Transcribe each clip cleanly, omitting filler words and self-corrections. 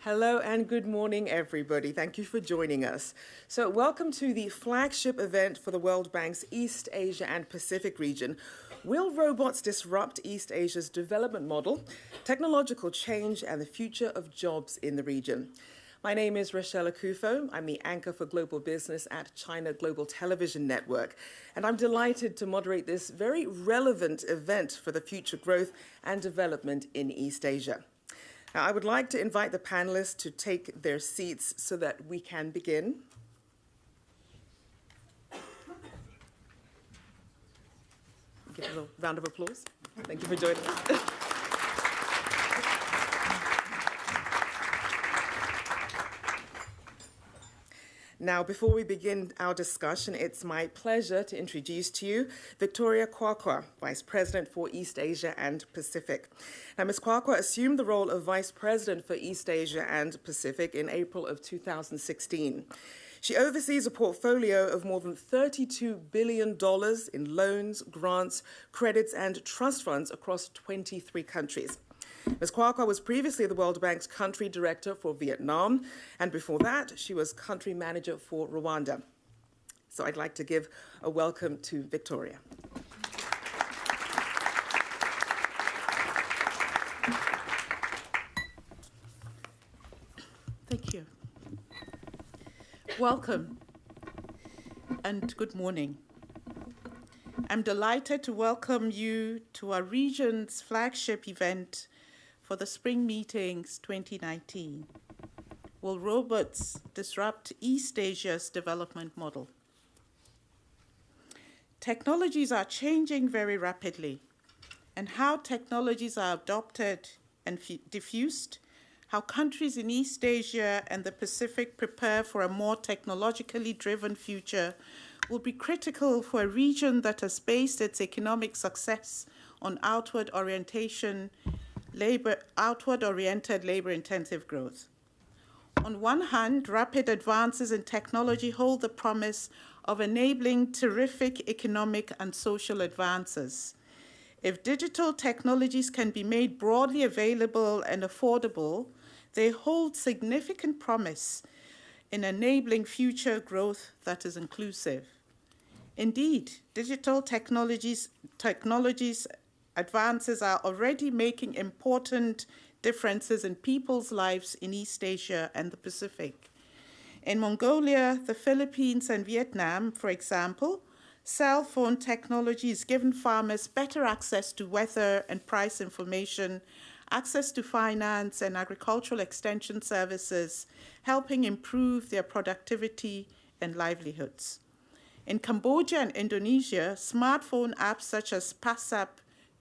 Hello and good morning, everybody. Thank you for joining us. So welcome to the flagship event for the World Bank's East Asia and Pacific region. Will robots disrupt East Asia's development model, technological change, and the future of jobs in the region? My name is Rochelle Akufo. I'm the anchor for global business at China Global Television Network, and I'm delighted to moderate this very relevant event for the future growth and development in East Asia. Now, I would like to invite the panelists to take their seats so that we can begin. Give a little round of applause. Thank you for joining us. Now, before we begin our discussion, it's my pleasure to introduce to you Victoria Kwakwa, Vice President for East Asia and Pacific. Now, Ms. Kwakwa assumed the role of Vice President for East Asia and Pacific in April of 2016. She oversees a portfolio of more than $32 billion in loans, grants, credits, and trust funds across 23 countries. Ms. Kwakwa was previously the World Bank's country director for Vietnam, and before that, she was country manager for Rwanda. So I'd like to give a welcome to Victoria. Thank you. Welcome and good morning. I'm delighted to welcome you to our region's flagship event for the Spring Meetings 2019. Will robots disrupt East Asia's development model? Technologies are changing very rapidly, and how technologies are adopted and diffused, how countries in East Asia and the Pacific prepare for a more technologically driven future will be critical for a region that has based its economic success on outward-oriented, labor-intensive growth. On one hand, rapid advances in technology hold the promise of enabling terrific economic and social advances. If digital technologies can be made broadly available and affordable, they hold significant promise in enabling future growth that is inclusive. Indeed, digital technologies advances are already making important differences in people's lives in East Asia and the Pacific. In Mongolia, the Philippines, and Vietnam, for example, cell phone technology has given farmers better access to weather and price information, access to finance and agricultural extension services, helping improve their productivity and livelihoods. In Cambodia and Indonesia, smartphone apps such as PASAP,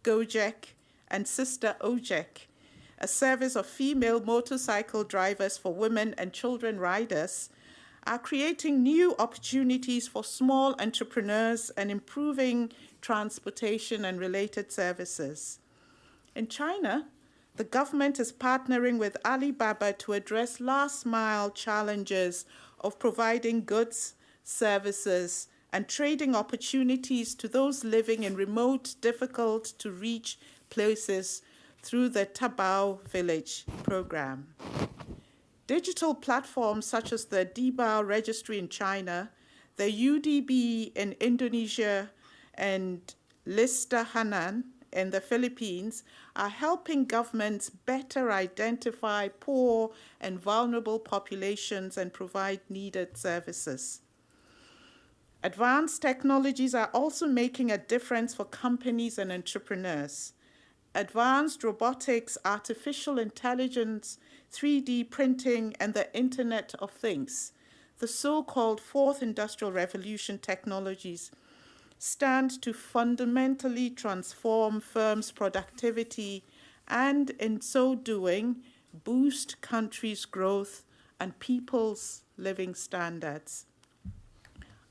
Gojek, and Sister Ojek, a service of female motorcycle drivers for women and children riders, are creating new opportunities for small entrepreneurs and improving transportation and related services. In China, the government is partnering with Alibaba to address last-mile challenges of providing goods, services, and trading opportunities to those living in remote, difficult-to-reach places through the Taobao Village program. Digital platforms such as the Dibao Registry in China, the UDB in Indonesia, and Listahanan in the Philippines are helping governments better identify poor and vulnerable populations and provide needed services. Advanced technologies are also making a difference for companies and entrepreneurs. Advanced robotics, artificial intelligence, 3D printing, and the Internet of Things, the so-called Fourth Industrial Revolution technologies, stand to fundamentally transform firms' productivity and, in so doing, boost countries' growth and people's living standards.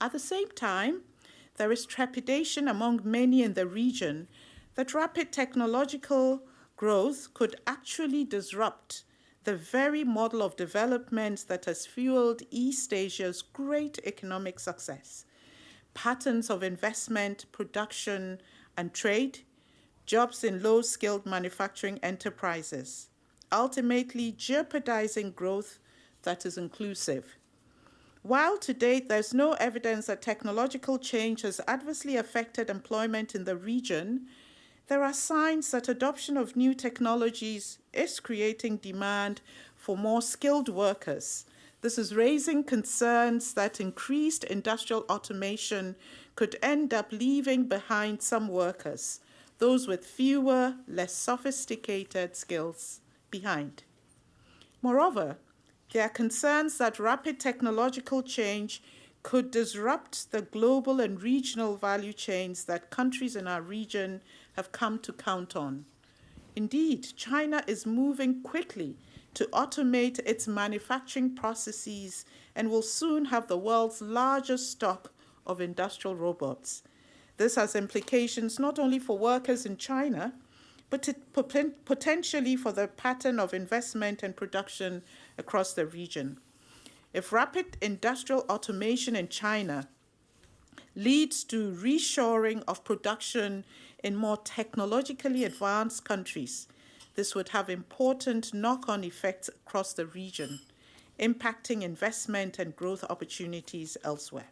At the same time, there is trepidation among many in the region that rapid technological growth could actually disrupt the very model of development that has fueled East Asia's great economic success. Patterns of investment, production, and trade, jobs in low-skilled manufacturing enterprises, ultimately jeopardizing growth that is inclusive. While to date there's no evidence that technological change has adversely affected employment in the region, there are signs that adoption of new technologies is creating demand for more skilled workers. This is raising concerns that increased industrial automation could end up leaving behind some workers, those with fewer, less sophisticated skills behind. Moreover, there are concerns that rapid technological change could disrupt the global and regional value chains that countries in our region have come to count on. Indeed, China is moving quickly to automate its manufacturing processes and will soon have the world's largest stock of industrial robots. This has implications not only for workers in China, but potentially for the pattern of investment and production across the region. If rapid industrial automation in China leads to reshoring of production in more technologically advanced countries, this would have important knock-on effects across the region, impacting investment and growth opportunities elsewhere.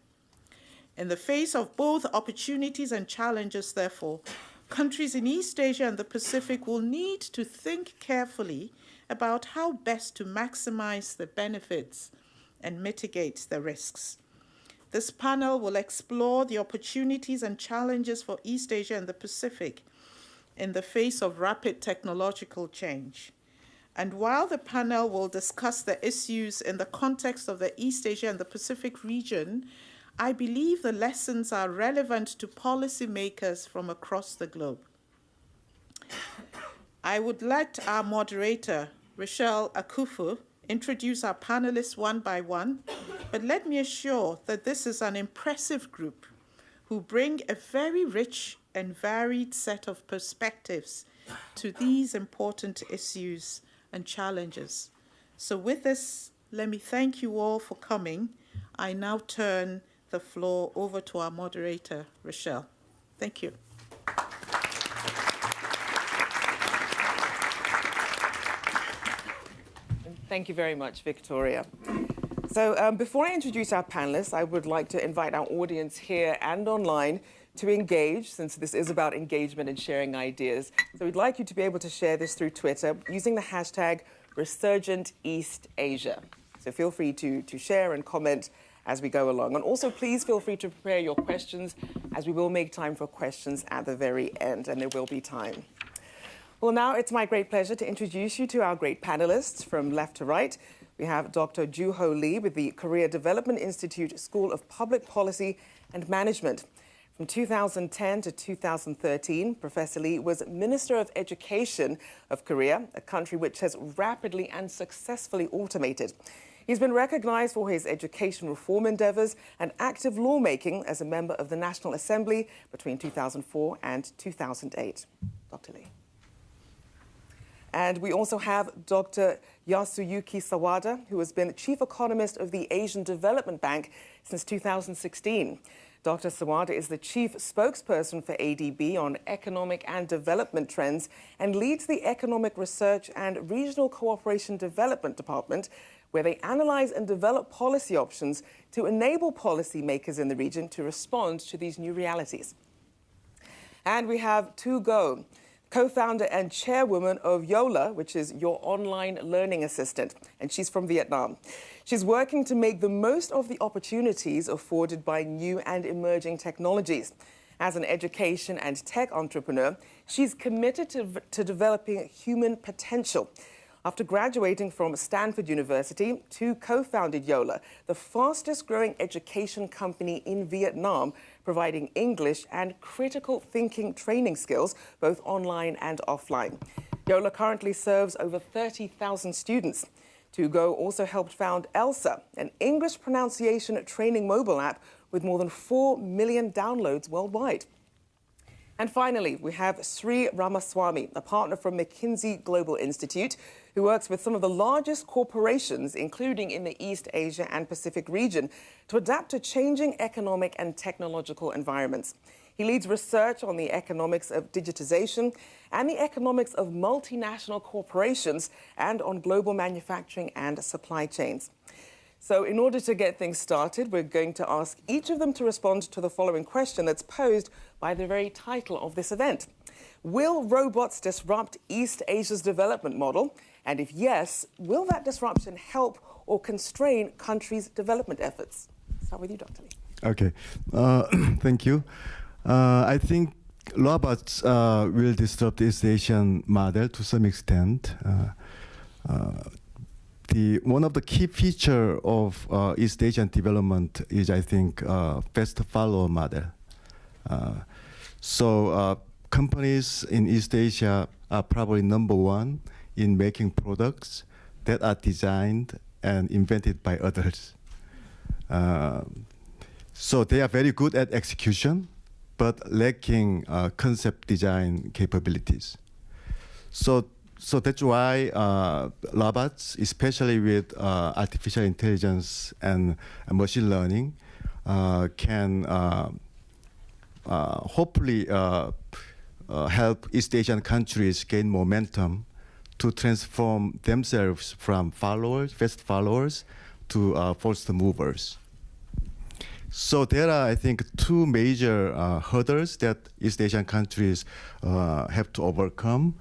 In the face of both opportunities and challenges, therefore, countries in East Asia and the Pacific will need to think carefully about how best to maximize the benefits and mitigate the risks. This panel will explore the opportunities and challenges for East Asia and the Pacific in the face of rapid technological change. And while the panel will discuss the issues in the context of the East Asia and the Pacific region, I believe the lessons are relevant to policymakers from across the globe. I would let our moderator, Rochelle Akufu, introduce our panelists one by one, but let me assure that this is an impressive group who bring a very rich and varied set of perspectives to these important issues and challenges. So with this, let me thank you all for coming. I now turn the floor over to our moderator, Rochelle. Thank you. Thank you very much, Victoria. So before I introduce our panelists, I would like to invite our audience here and online to engage, since this is about engagement and sharing ideas. So we'd like you to be able to share this through Twitter using the hashtag #ResurgentEastAsia. So feel free to share and comment as we go along. And also, please feel free to prepare your questions, as we will make time for questions at the very end, and there will be time. Well, now it's my great pleasure to introduce you to our great panelists from left to right. We have Dr. Joo-Ho Lee with the Korea Development Institute School of Public Policy and Management. From 2010 to 2013, Professor Lee was Minister of Education of Korea, a country which has rapidly and successfully automated. He's been recognized for his education reform endeavors and active lawmaking as a member of the National Assembly between 2004 and 2008. Dr. Lee. And we also have Dr. Yasuyuki Sawada, who has been chief economist of the Asian Development Bank since 2016. Dr. Sawada is the chief spokesperson for ADB on economic and development trends and leads the Economic Research and Regional Cooperation Development Department, where they analyze and develop policy options to enable policymakers in the region to respond to these new realities. And we have Tu Go, co-founder and chairwoman of Yola, which is Your Online Learning Assistant, and she's from Vietnam. She's working to make the most of the opportunities afforded by new and emerging technologies. As an education and tech entrepreneur, she's committed to developing human potential. After graduating from Stanford University, Tu co-founded Yola, the fastest growing education company in Vietnam, providing English and critical thinking training skills, both online and offline. Yola currently serves over 30,000 students. Tu Go also helped found ELSA, an English pronunciation training mobile app with more than 4 million downloads worldwide. And finally, we have Sri Ramaswamy, a partner from McKinsey Global Institute, who works with some of the largest corporations, including in the East Asia and Pacific region, to adapt to changing economic and technological environments. He leads research on the economics of digitization and the economics of multinational corporations and on global manufacturing and supply chains. So in order to get things started, we're going to ask each of them to respond to the following question that's posed by the very title of this event. Will robots disrupt East Asia's development model? And if yes, will that disruption help or constrain countries' development efforts? Start with you, Dr. Lee. Okay, thank you. I think robots will disrupt the East Asian model to some extent. One of the key features of East Asian development is, I think, fast follower model. So companies in East Asia are probably number one in making products that are designed and invented by others. So they are very good at execution, but lacking concept design capabilities. So that's why robots, especially with artificial intelligence and machine learning, can hopefully help East Asian countries gain momentum to transform themselves from fast followers to first movers. So there are, I think, two major hurdles that East Asian countries have to overcome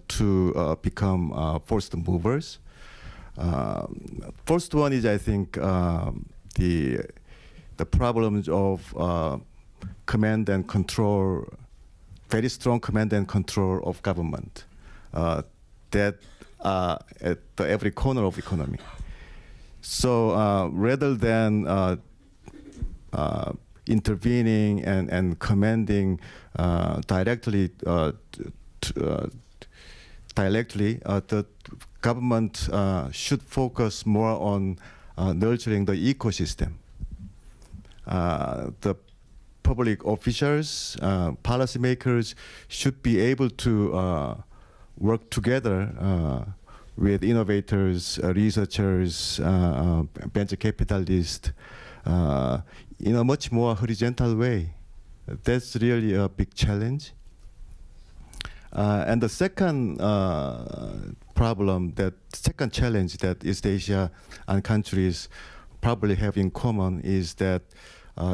to become first movers. First one is, I think, the problems of command and control, very strong command and control of government that are at every corner of economy. So rather than intervening and commanding directly, the government should focus more on nurturing the ecosystem. The public officials, policymakers should be able to work together with innovators, researchers, venture capitalists, in a much more horizontal way. That's really a big challenge. And the second second challenge that East Asia and countries probably have in common is that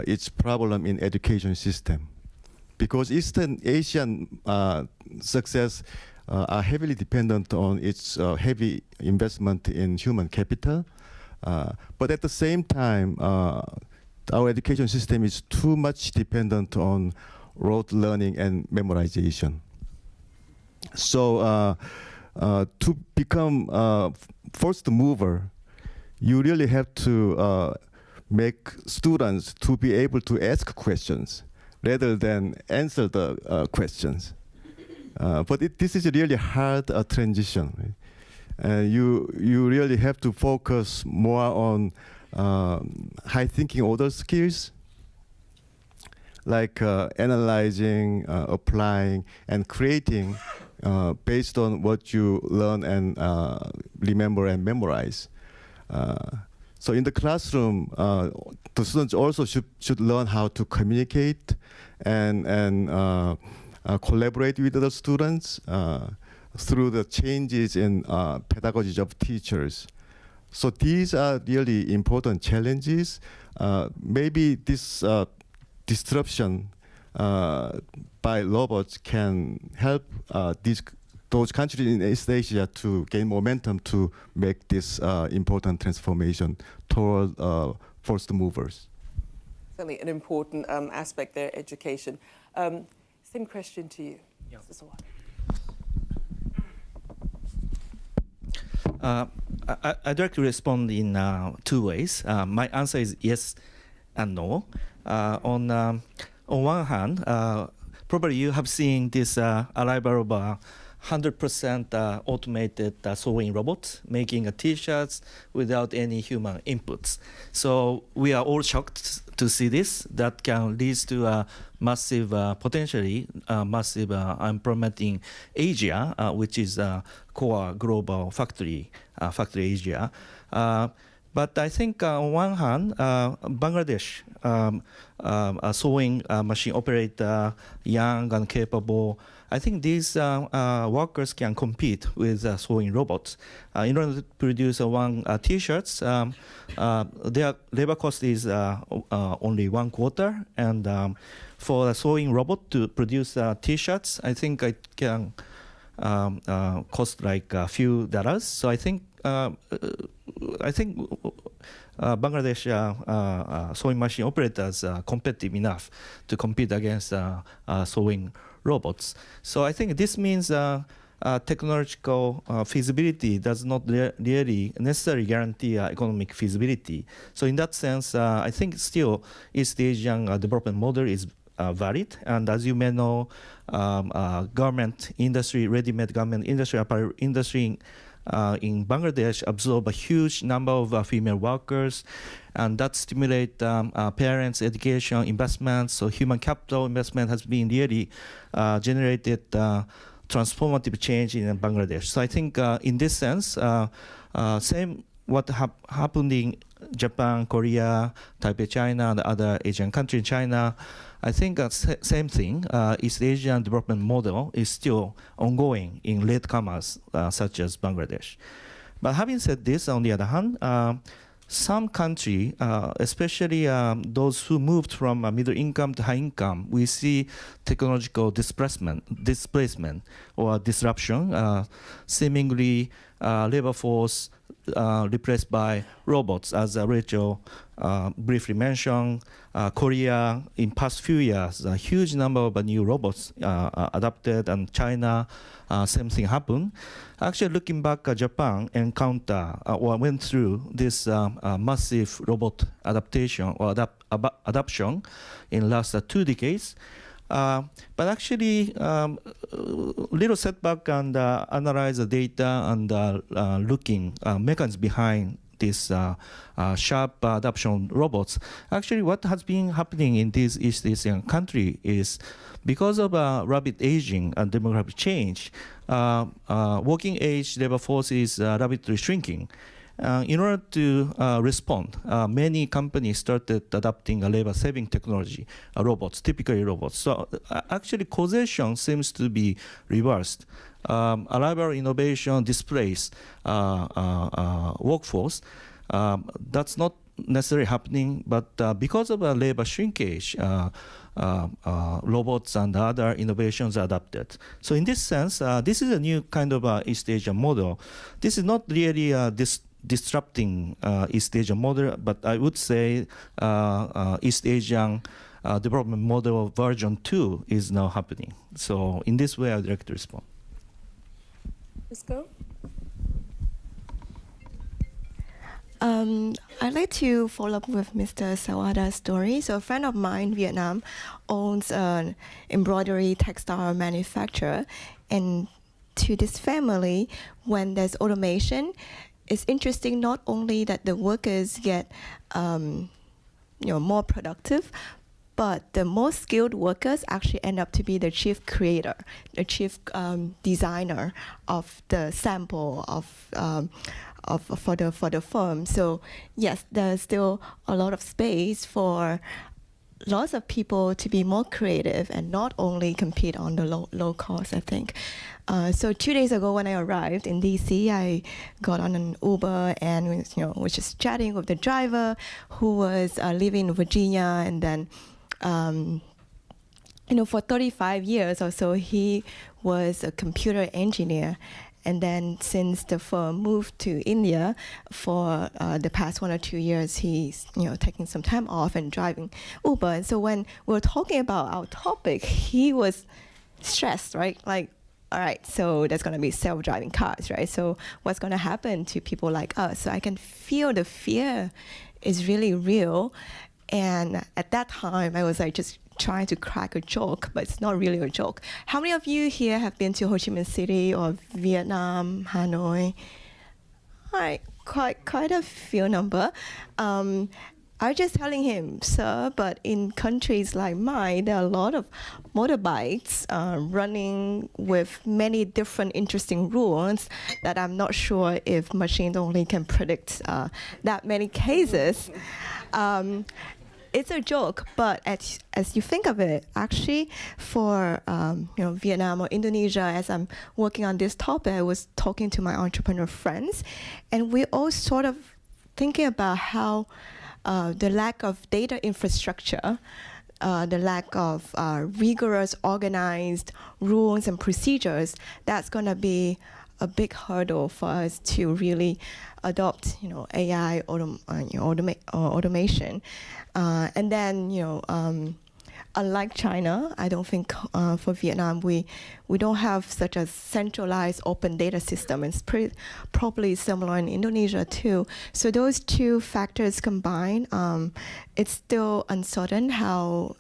it's problem in education system. Because Eastern Asian success are heavily dependent on its heavy investment in human capital. But at the same time, our education system is too much dependent on rote learning and memorization. So to become first mover, you really have to make students to be able to ask questions rather than answer the questions. But this is a really hard transition. You really have to focus more on high thinking order skills, like analyzing, applying, and creating based on what you learn and remember and memorize. So in the classroom, the students also should learn how to communicate and collaborate with other students through the changes in pedagogy of teachers. So these are really important challenges. Maybe this disruption by robots can help those countries in East Asia to gain momentum to make this important transformation toward first movers. Certainly an important aspect there, education. Same question to you. Yeah. I'd like to respond in 2 ways. My answer is yes and no. On one hand, probably you have seen this arrival of 100% automated sewing robots making T-shirts without any human inputs. So we are all shocked to see this. That can lead to a massive, potentially massive employment in Asia, which is core global factory Asia. But I think on one hand, Bangladesh sewing machine operator, young and capable. I think these workers can compete with sewing robots. In order to produce one T-shirts, their labor cost is only 1/4, and for a sewing robot to produce T-shirts, I think it can cost like a few dollars. So I think Bangladesh sewing machine operators are competitive enough to compete against sewing robots. So I think this means technological feasibility does not really necessarily guarantee economic feasibility. So in that sense, I think still East Asian development model is valid. And as you may know, garment industry, ready-made garment industry, apparel industry in Bangladesh absorb a huge number of female workers, and that stimulate parents' education investments. So human capital investment has been really generated transformative change in Bangladesh. So I think in this sense, same what happened in Japan, Korea, Taipei, China, and other Asian countries in China, I think same thing. East Asian development model is still ongoing in latecomers such as Bangladesh. But having said this, on the other hand, some country, especially those who moved from middle income to high income, we see technological displacement or disruption, seemingly labor force replaced by robots, as Rachel briefly mentioned. Korea, in past few years, a huge number of new robots adopted, and China, same thing happened. Actually, looking back, Japan went through this massive robot adaptation or adoption in last 2 decades. But actually, little setback and analyze the data and looking mechanisms behind this sharp adoption robots. Actually, what has been happening in this East Asian country is because of rapid aging and demographic change, working age labor force is rapidly shrinking. In order to respond, many companies started adopting a labor-saving technology, robots, typically robots. So actually, causation seems to be reversed. Arrival innovation displays workforce. That's not necessarily happening, but because of labor shrinkage, robots and other innovations are adopted. So in this sense, this is a new kind of East Asian model. This is not really disrupting East Asian model, but I would say East Asian development model version 2 is now happening. So in this way, I'd like to respond. Let's go. I'd like to follow up with Mr. Sawada's story. So a friend of mine in Vietnam owns an embroidery textile manufacturer, and to this family, when there's automation, it's interesting not only that the workers get more productive, but the most skilled workers actually end up to be the chief creator, the chief designer of the sample for the firm. So yes, there's still a lot of space for lots of people to be more creative and not only compete on the low cost, I think. So 2 days ago when I arrived in DC, I got on an Uber and was just chatting with the driver who was living in Virginia, and then for 35 years or so he was a computer engineer. And then since the firm moved to India for the past 1 or 2 years, he's taking some time off and driving Uber. And so when we were talking about our topic, he was stressed, right? Like, all right, so there's going to be self-driving cars, right? So what's going to happen to people like us? So I can feel the fear is really real. And at that time, I was like just trying to crack a joke, but it's not really a joke. How many of you here have been to Ho Chi Minh City or Vietnam, Hanoi? All right, quite a few number. I was just telling him, sir, but in countries like mine, there are a lot of motorbikes running with many different interesting rules that I'm not sure if machine only can predict that many cases. It's a joke, but as you think of it, actually, for Vietnam or Indonesia, as I'm working on this topic, I was talking to my entrepreneur friends, and we all sort of thinking about how the lack of data infrastructure, the lack of rigorous, organized rules and procedures, that's going to be a big hurdle for us to really adopt, AI automation. And then, unlike China, I don't think for Vietnam we don't have such a centralized open data system. It's probably similar in Indonesia too. So those two factors combined, it's still uncertain how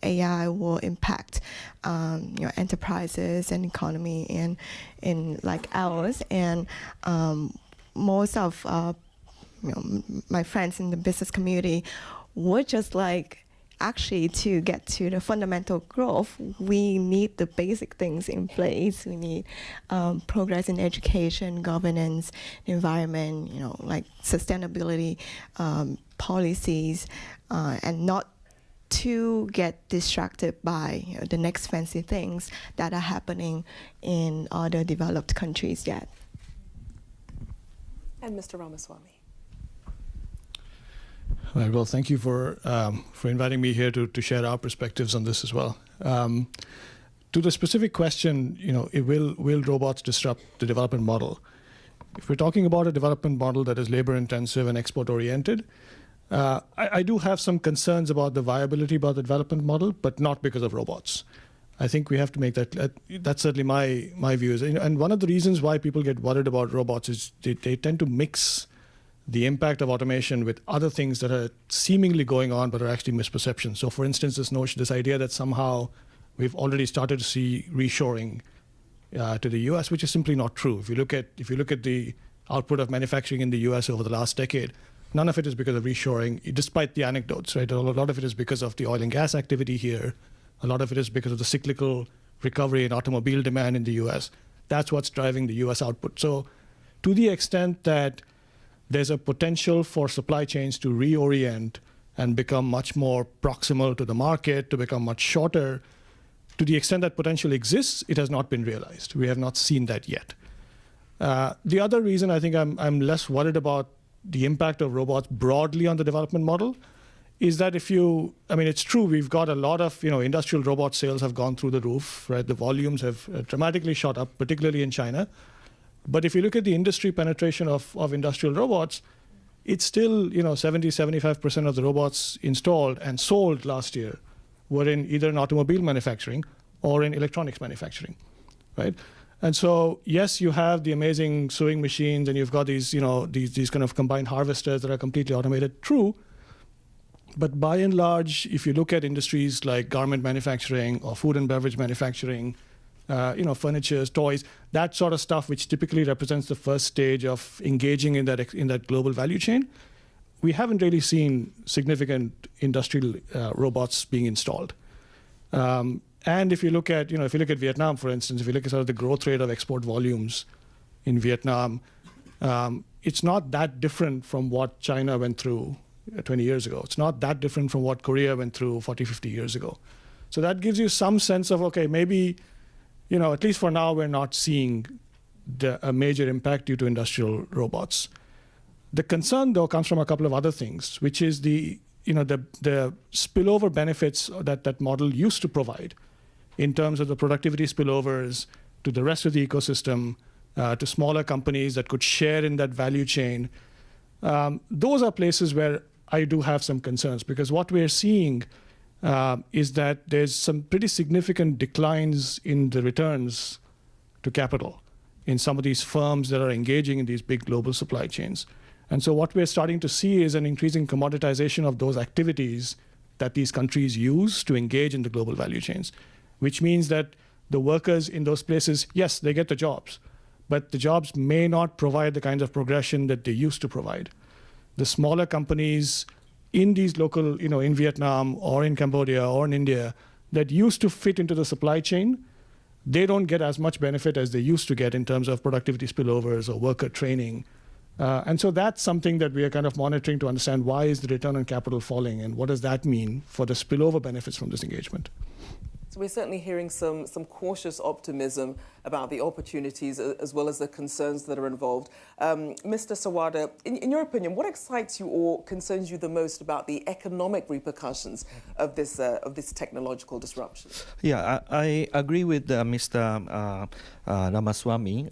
AI will impact enterprises and economy in like ours. And most of my friends in the business community would just like, actually, to get to the fundamental growth, we need the basic things in place. We need progress in education, governance, environment, like sustainability policies, and not to get distracted by the next fancy things that are happening in other developed countries yet. And Mr. Ramaswamy. All right, well, thank you for inviting me here to share our perspectives on this as well. To the specific question, will robots disrupt the development model? If we're talking about a development model that is labor-intensive and export-oriented, I do have some concerns about the viability about the development model, but not because of robots. I think we have to make that, that's certainly my views. And one of the reasons why people get worried about robots is they tend to mix the impact of automation with other things that are seemingly going on but are actually misperceptions. So for instance, this idea that somehow we've already started to see reshoring to the US, which is simply not true. If you look at the output of manufacturing in the US over the last decade, none of it is because of reshoring, despite the anecdotes, right? A lot of it is because of the oil and gas activity here. A lot of it is because of the cyclical recovery in automobile demand in the US. That's what's driving the US output. So to the extent that there's a potential for supply chains to reorient and become much more proximal to the market, to become much shorter, to the extent that potential exists, it has not been realized. We have not seen that yet. The other reason I think I'm less worried about the impact of robots broadly on the development model is that it's true, we've got a lot of, industrial robot sales have gone through the roof, right? The volumes have dramatically shot up, particularly in China. But if you look at the industry penetration of industrial robots, it's still, 70-75% of the robots installed and sold last year were in either in automobile manufacturing or in electronics manufacturing, right? And so, yes, you have the amazing sewing machines and you've got these, these kind of combined harvesters that are completely automated, true. But by and large, if you look at industries like garment manufacturing or food and beverage manufacturing, furniture, toys, that sort of stuff, which typically represents the first stage of engaging in that global value chain, we haven't really seen significant industrial robots being installed. And if you look at Vietnam, for instance, if you look at sort of the growth rate of export volumes in Vietnam, it's not that different from what China went through 20 years ago. It's not that different from what Korea went through 40, 50 years ago. So that gives you some sense of, okay, maybe, at least for now, we're not seeing a major impact due to industrial robots. The concern, though, comes from a couple of other things, which is the spillover benefits that model used to provide in terms of the productivity spillovers to the rest of the ecosystem, to smaller companies that could share in that value chain. Those are places where I do have some concerns, because what we're seeing is that there's some pretty significant declines in the returns to capital in some of these firms that are engaging in these big global supply chains. And so what we're starting to see is an increasing commoditization of those activities that these countries use to engage in the global value chains, which means that the workers in those places, yes, they get the jobs, but the jobs may not provide the kinds of progression that they used to provide. The smaller companies in these local, in Vietnam or in Cambodia or in India that used to fit into the supply chain, they don't get as much benefit as they used to get in terms of productivity spillovers or worker training. And so that's something that we are kind of monitoring to understand why is the return on capital falling and what does that mean for the spillover benefits from this engagement. So we're certainly hearing some cautious optimism about the opportunities as well as the concerns that are involved. Mr. Sawada, in your opinion, what excites you or concerns you the most about the economic repercussions of this technological disruption? Yeah, I agree with Mr. Ramaswamy.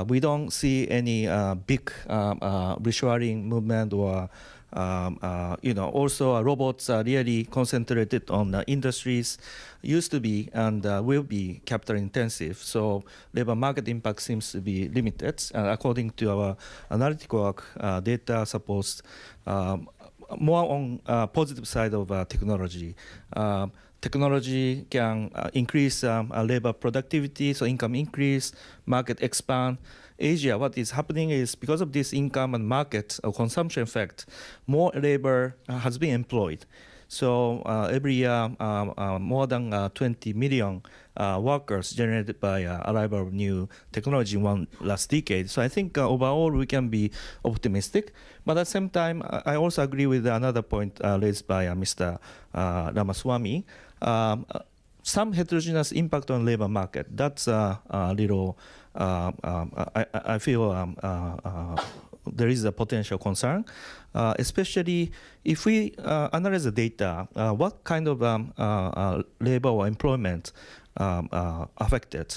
We don't see any big reshoring movement or also robots are really concentrated on industries used to be and will be capital intensive. So labor market impact seems to be limited. According to our analytical work, data supports more on positive side of technology. Technology can increase labor productivity, so income increase, market expand. Asia, what is happening is because of this income and market or consumption effect, more labor has been employed. So every year, more than 20 million workers generated by arrival of new technology in one last decade. So I think overall we can be optimistic. But at the same time, I also agree with another point raised by Mr. Ramaswamy. Some heterogeneous impact on labor market. That's a little, I feel there is a potential concern, especially if we analyze the data, what kind of labor or employment affected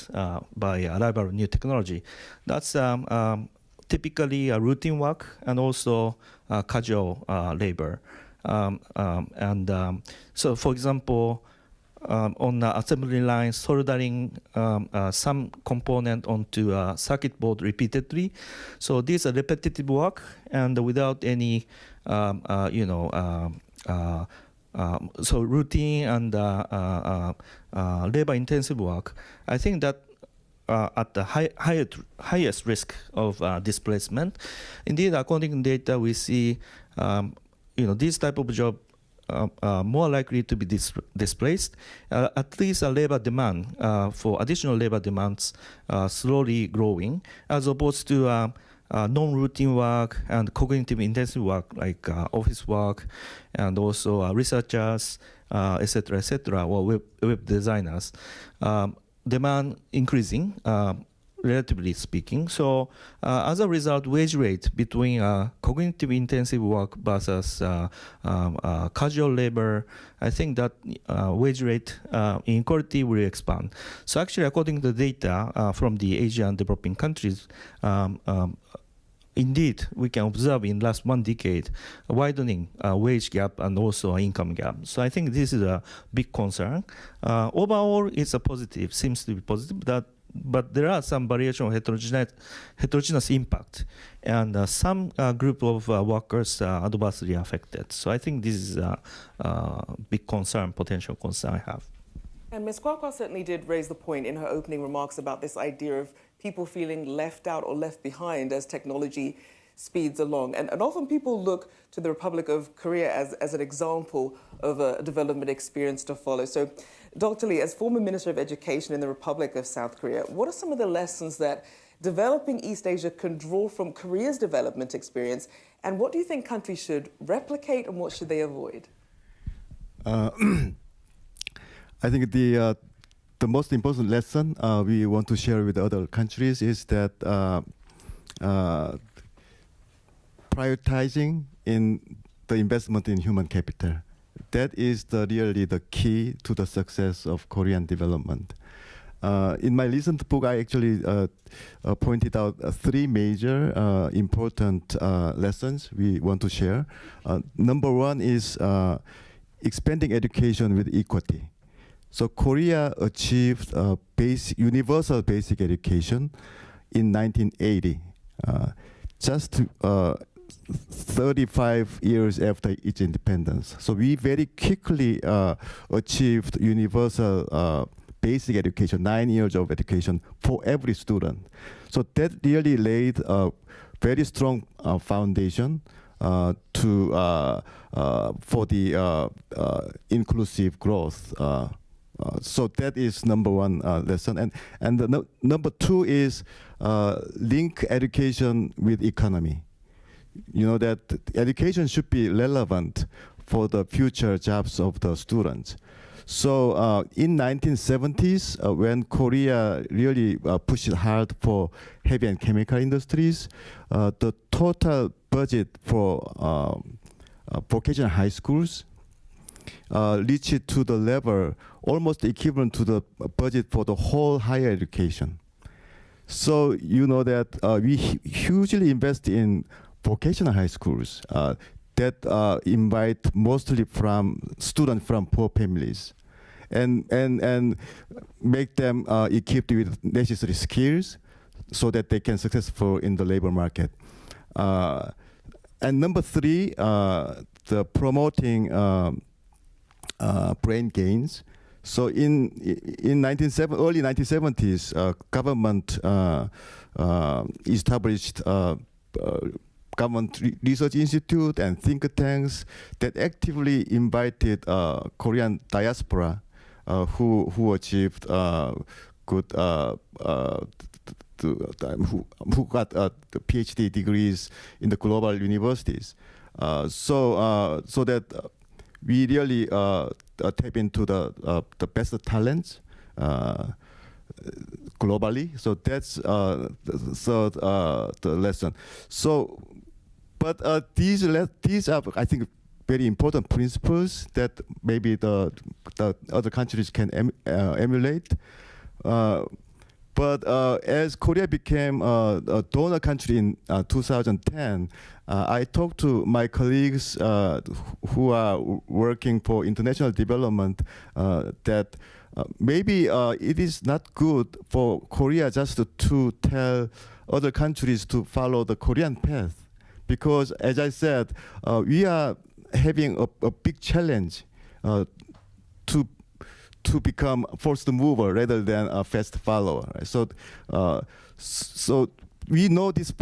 by arrival of new technology. That's typically routine work and also casual labor. So, for example, on the assembly line, soldering some component onto a circuit board repeatedly. So these are repetitive work and without any, so routine and labor-intensive work. I think that at the highest risk of displacement. Indeed, according to data, we see, this type of job more likely to be displaced. At least labor demand for additional labor demands slowly growing, as opposed to non-routine work and cognitive intensive work like office work and also researchers, etc., or web designers. Demand increasing, relatively speaking. So as a result, wage rate between cognitive intensive work versus casual labor, I think that wage rate inequality will expand. So actually, according to the data from the Asian developing countries, indeed, we can observe in last one decade a widening wage gap and also income gap. So I think this is a big concern. Overall, it's a positive, seems to be positive, but there are some variation of heterogeneous impact, and some group of workers are adversely affected. So I think this is a big concern, potential concern I have. And Ms. Kwakwa certainly did raise the point in her opening remarks about this idea of people feeling left out or left behind as technology speeds along. And often people look to the Republic of Korea as an example of a development experience to follow. So, Dr. Lee, as former Minister of Education in the Republic of South Korea, what are some of the lessons that developing East Asia can draw from Korea's development experience? And what do you think countries should replicate and what should they avoid? I think the most important lesson we want to share with other countries is that prioritizing in the investment in human capital. That is really the key to the success of Korean development. In my recent book, I actually pointed out three major important lessons we want to share. Number one is expanding education with equity. So Korea achieved universal basic education in 1980, just 35 years after its independence. So we very quickly achieved universal basic education, 9 years of education for every student. So that really laid a very strong foundation for the inclusive growth. So that is number one lesson, and the number two is link education with economy. You know that education should be relevant for the future jobs of the students. So in 1970s, when Korea really pushed hard for heavy and chemical industries, the total budget for vocational high schools reached to the level almost equivalent to the budget for the whole higher education. So you know that we hugely invest in vocational high schools that invite mostly from students from poor families, and make them equipped with necessary skills so that they can successful in the labor market. And number three, the promoting brain gains. So in early 1970s, government established government research institute and think tanks that actively invited Korean diaspora who achieved good who got the PhD degrees in the global universities. So that we really tap into the best talents globally. So that's the lesson. So, but these are, I think, very important principles that maybe the other countries can emulate. But as Korea became a donor country in 2010, I talked to my colleagues who are working for international development that maybe it is not good for Korea just to tell other countries to follow the Korean path. Because, as I said, we are having a big challenge to become first mover rather than a fast follower. Right? So we know this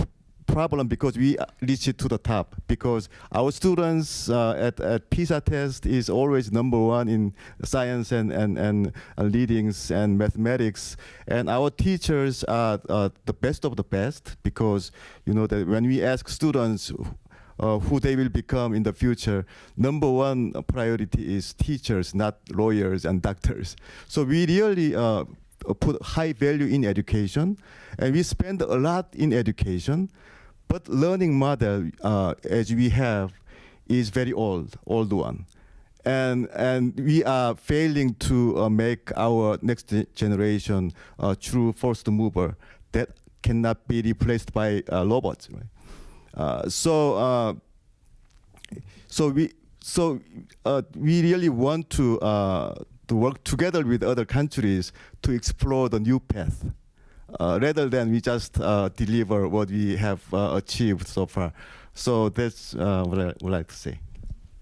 problem because we reach it to the top. Because our students at PISA test is always number one in science and readings and mathematics, and our teachers are the best of the best. Because you know that when we ask students who they will become in the future, number one priority is teachers, not lawyers and doctors. So we really put high value in education, and we spend a lot in education, but learning model as we have is very old one. And we are failing to make our next generation a true first mover that cannot be replaced by robots, right? So we really want to work together with other countries to explore the new path, rather than we just deliver what we have achieved so far. So that's what I would like to say.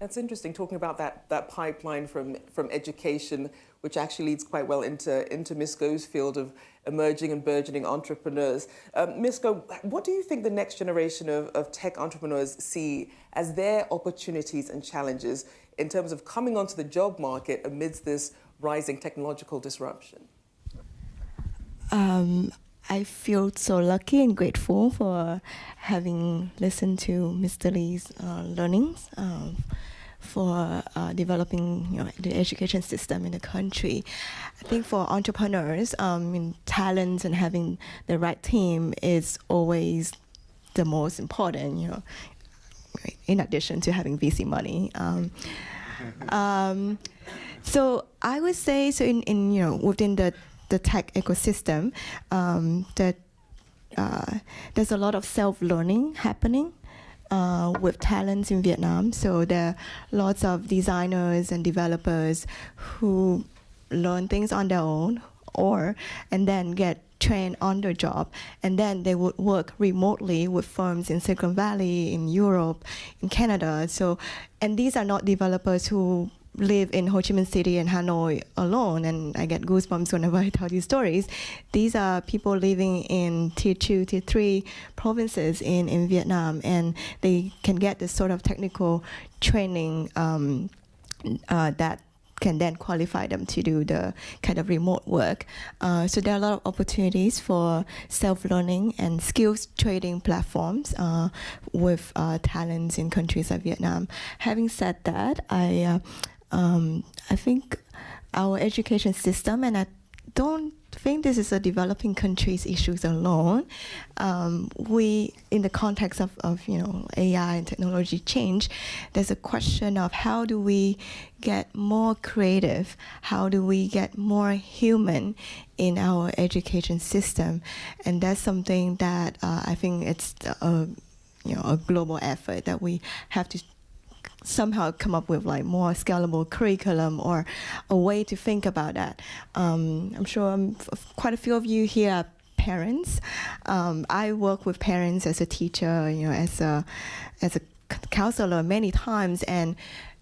That's interesting, talking about that pipeline from education, which actually leads quite well into Ms. Go's field of emerging and burgeoning entrepreneurs. Ms. Go, what do you think the next generation of tech entrepreneurs see as their opportunities and challenges in terms of coming onto the job market amidst this rising technological disruption? I feel so lucky and grateful for having listened to Mr. Lee's learnings for developing the education system in the country. I think for entrepreneurs, talent and having the right team is always the most important, in addition to having VC money. So I would say, so in within the tech ecosystem, that there's a lot of self-learning happening with talents in Vietnam. So there are lots of designers and developers who learn things on their own, and then get trained on the job, and then they would work remotely with firms in Silicon Valley, in Europe, in Canada. So, and these are not developers who live in Ho Chi Minh City and Hanoi alone, and I get goosebumps whenever I tell these stories. These are people living in tier 2, tier 3 provinces in Vietnam, and they can get this sort of technical training that can then qualify them to do the kind of remote work. So there are a lot of opportunities for self-learning and skills trading platforms with talents in countries like Vietnam. Having said that, I think our education system, and I don't think this is a developing country's issues alone. We, in the context of AI and technology change, there's a question of how do we get more creative? How do we get more human in our education system? And that's something that I think it's a global effort that we have to somehow come up with like more scalable curriculum or a way to think about that. I'm sure quite a few of you here are parents. I work with parents as a teacher, as a counselor many times, and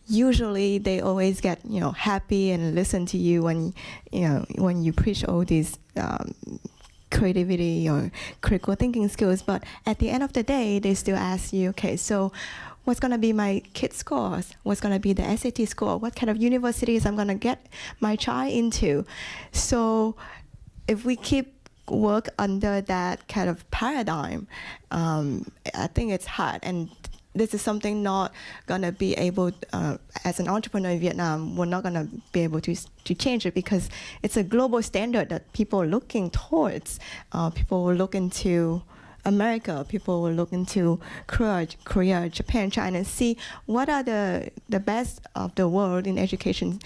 usually they always get happy and listen to you when you preach all these creativity or critical thinking skills. But at the end of the day, they still ask you, okay, so what's going to be my kid's scores? What's going to be the SAT score? What kind of universities I'm going to get my child into? So if we keep work under that kind of paradigm, I think it's hard. And this is something not going to be able, as an entrepreneur in Vietnam, we're not going to be able to change it, because it's a global standard that people are looking towards. People will look into America, people will look into Korea, Japan, China, and see what are the best of the world in education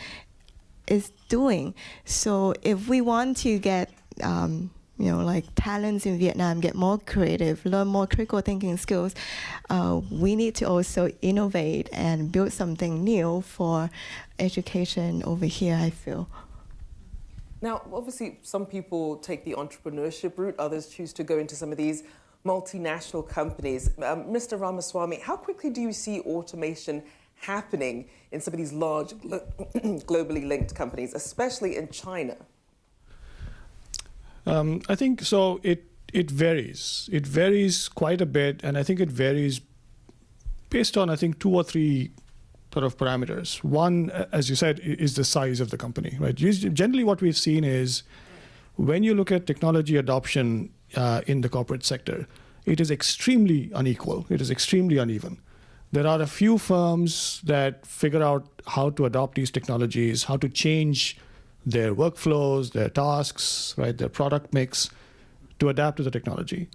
is doing. So if we want to get like talents in Vietnam, get more creative, learn more critical thinking skills, we need to also innovate and build something new for education over here, I feel. Now, obviously, some people take the entrepreneurship route, others choose to go into some of these multinational companies. Mr. Ramaswamy, how quickly do you see automation happening in some of these large globally linked companies, especially in China? I think so. It varies. It varies quite a bit, and I think it varies based on, I think, 2 or 3 sort of parameters. One, as you said, is the size of the company, right? Generally, what we've seen is when you look at technology adoption in the corporate sector, it is extremely unequal. It is extremely uneven. There are a few firms that figure out how to adopt these technologies, how to change their workflows, their tasks, right, their product mix to adapt to the technology.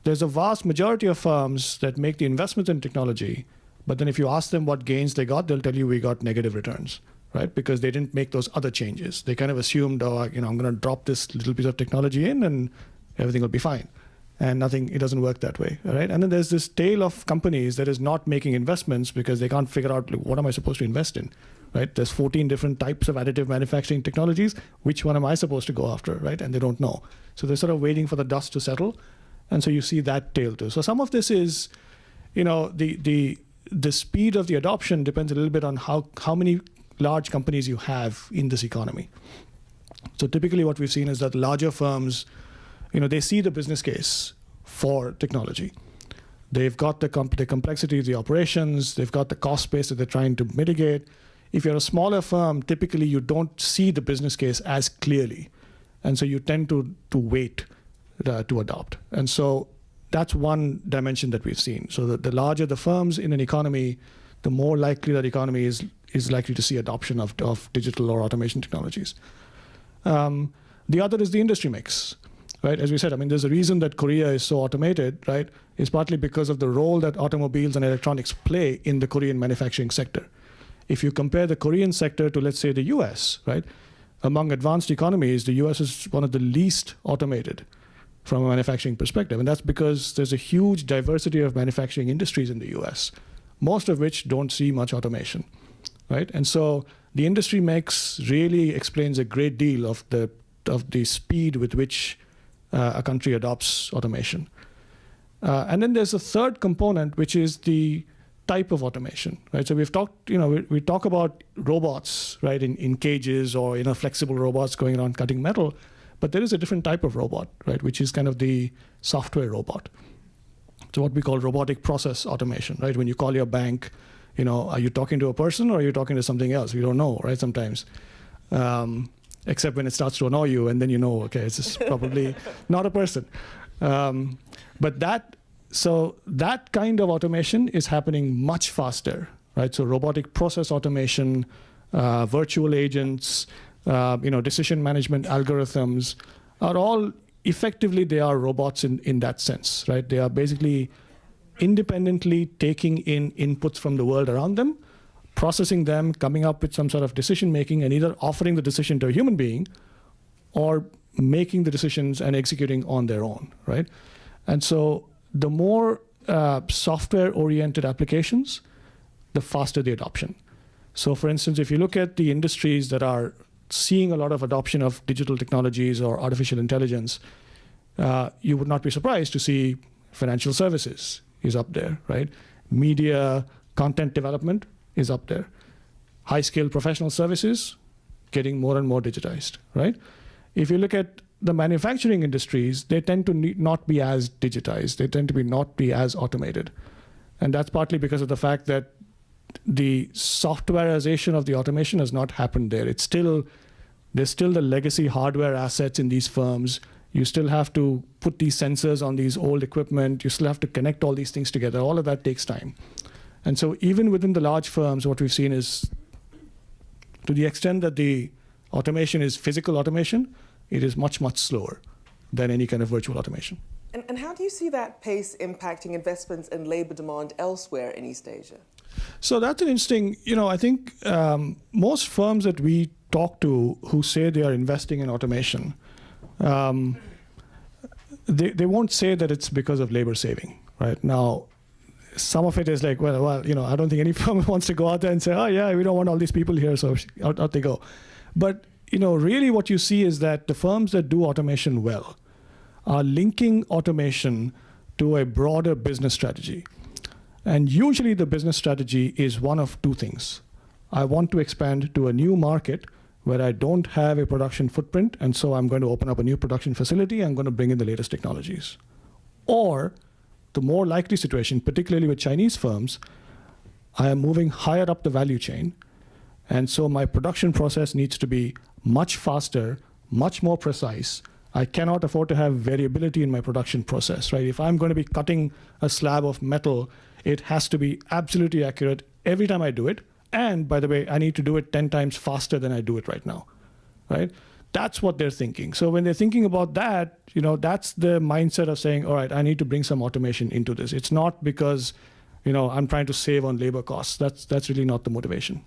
There's a vast majority of firms that make the investments in technology, but then if you ask them what gains they got, they'll tell you we got negative returns, right? Because they didn't make those other changes. They kind of assumed, I'm going to drop this little piece of technology in and everything will be fine. And it doesn't work that way, right? And then there's this tail of companies that is not making investments because they can't figure out, what am I supposed to invest in, right? There's 14 different types of additive manufacturing technologies. Which one am I supposed to go after, right? And they don't know. So they're sort of waiting for the dust to settle. And so you see that tail too. So some of this is, the speed of the adoption depends a little bit on how many large companies you have in this economy. So typically what we've seen is that larger firms, they see the business case for technology. They've got the complexity of the operations. They've got the cost base that they're trying to mitigate. If you're a smaller firm, typically you don't see the business case as clearly. And so you tend to wait to adopt. And so that's one dimension that we've seen. So the larger the firms in an economy, the more likely that economy is likely to see adoption of digital or automation technologies. The other is the industry mix. Right? As we said, there's a reason that Korea is so automated, right? It's partly because of the role that automobiles and electronics play in the Korean manufacturing sector. If you compare the Korean sector to, let's say, the US, right? Among advanced economies, the US is one of the least automated from a manufacturing perspective. And that's because there's a huge diversity of manufacturing industries in the US, most of which don't see much automation, right? And so the industry mix really explains a great deal of the speed with which a country adopts automation. And then there's a third component, which is the type of automation, right? So we've talked, we talk about robots, right, in cages or, flexible robots going around cutting metal, but there is a different type of robot, right, which is kind of the software robot. So what we call robotic process automation, right? When you call your bank, are you talking to a person or are you talking to something else? You don't know, right, sometimes. Except when it starts to annoy you, and then okay, it's just probably not a person. But that kind of automation is happening much faster, right? So robotic process automation, virtual agents, decision management algorithms are all effectively, they are robots in that sense, right? They are basically independently taking in inputs from the world around them, processing them, coming up with some sort of decision making, and either offering the decision to a human being or making the decisions and executing on their own, right? And so the more software-oriented applications, the faster the adoption. So for instance, if you look at the industries that are seeing a lot of adoption of digital technologies or artificial intelligence, you would not be surprised to see financial services is up there, right? Media, content development is up there. High-skilled professional services getting more and more digitized, right? If you look at the manufacturing industries, they tend to not be as digitized. They tend to not be as automated. And that's partly because of the fact that the softwareization of the automation has not happened there. There's still the legacy hardware assets in these firms. You still have to put these sensors on these old equipment. You still have to connect all these things together. All of that takes time. And so even within the large firms, what we've seen is, to the extent that the automation is physical automation, it is much, much slower than any kind of virtual automation. And how do you see that pace impacting investments and labor demand elsewhere in East Asia? So that's an interesting, I think most firms that we talk to who say they are investing in automation, they won't say that it's because of labor saving, right? Now, some of it is like, well, I don't think any firm wants to go out there and say, oh yeah, we don't want all these people here, so out they go. But really what you see is that the firms that do automation well are linking automation to a broader business strategy. And usually the business strategy is one of two things. I want to expand to a new market where I don't have a production footprint, and so I'm going to open up a new production facility, I'm going to bring in the latest technologies. Or the more likely situation, particularly with Chinese firms, I am moving higher up the value chain, and so my production process needs to be much faster, much more precise. I cannot afford to have variability in my production process, right? If I'm going to be cutting a slab of metal, it has to be absolutely accurate every time I do it. And by the way, I need to do it 10 times faster than I do it right now, right? That's what they're thinking. So when they're thinking about that, that's the mindset of saying, all right, I need to bring some automation into this. It's not because, I'm trying to save on labor costs. That's really not the motivation.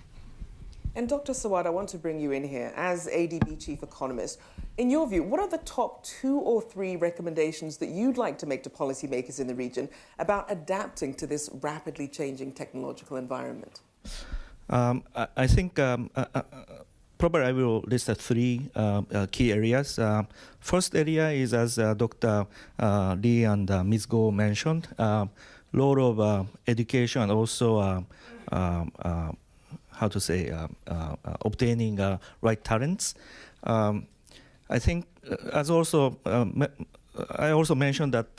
And Dr. Sawad, I want to bring you in here as ADB Chief Economist. In your view, what are the top 2 or 3 recommendations that you'd like to make to policymakers in the region about adapting to this rapidly changing technological environment? I think probably I will list 3 key areas. First area is, as Dr. Lee and Ms. Go mentioned, role of education and also obtaining right talents. I think I also mentioned that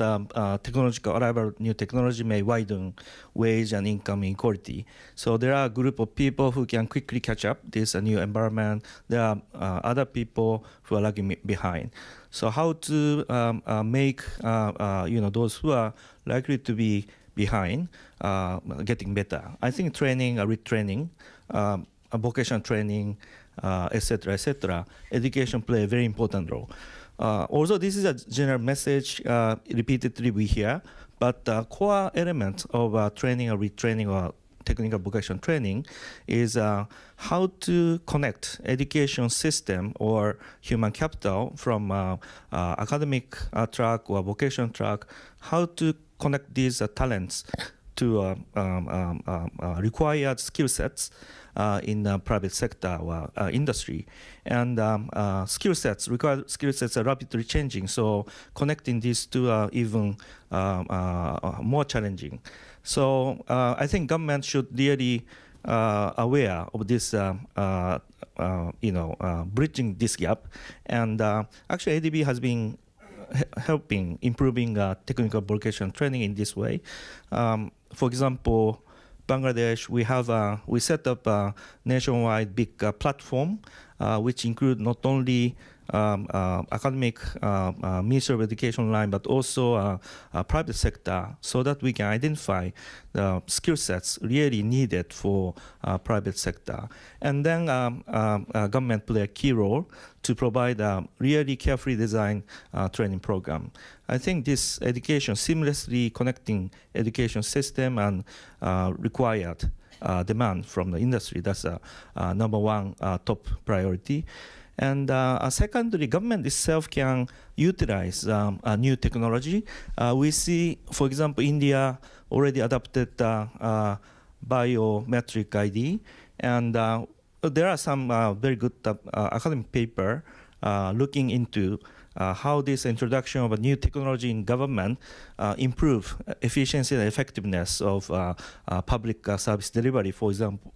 technological arrival, new technology may widen wage and income inequality. So there are a group of people who can quickly catch up this new environment. There are other people who are lagging behind. So how to make those who are likely to be behind getting better? I think training, retraining, vocational training, etc., education play a very important role. Although this is a general message repeatedly we hear, but the core element of training or retraining or technical vocational training is how to connect education system or human capital from academic track or vocational track, how to connect these talents to required skill sets in the private sector or industry. And required skill sets are rapidly changing, so connecting these two are even more challenging. So I think government should really aware of this, bridging this gap. And actually, ADB has been helping improving technical vocational training in this way. For example, Bangladesh, we set up a nationwide big platform, which include not only academic Ministry of Education line, but also private sector, so that we can identify the skill sets really needed for private sector. And then government play a key role to provide a really carefully designed training program. I think this education, seamlessly connecting education system and required demand from the industry, that's number one top priority. And secondly, government itself can utilize new technology. We see, for example, India already adopted biometric ID, and there are some very good academic paper looking into how this introduction of a new technology in government improve efficiency and effectiveness of public service delivery, for example,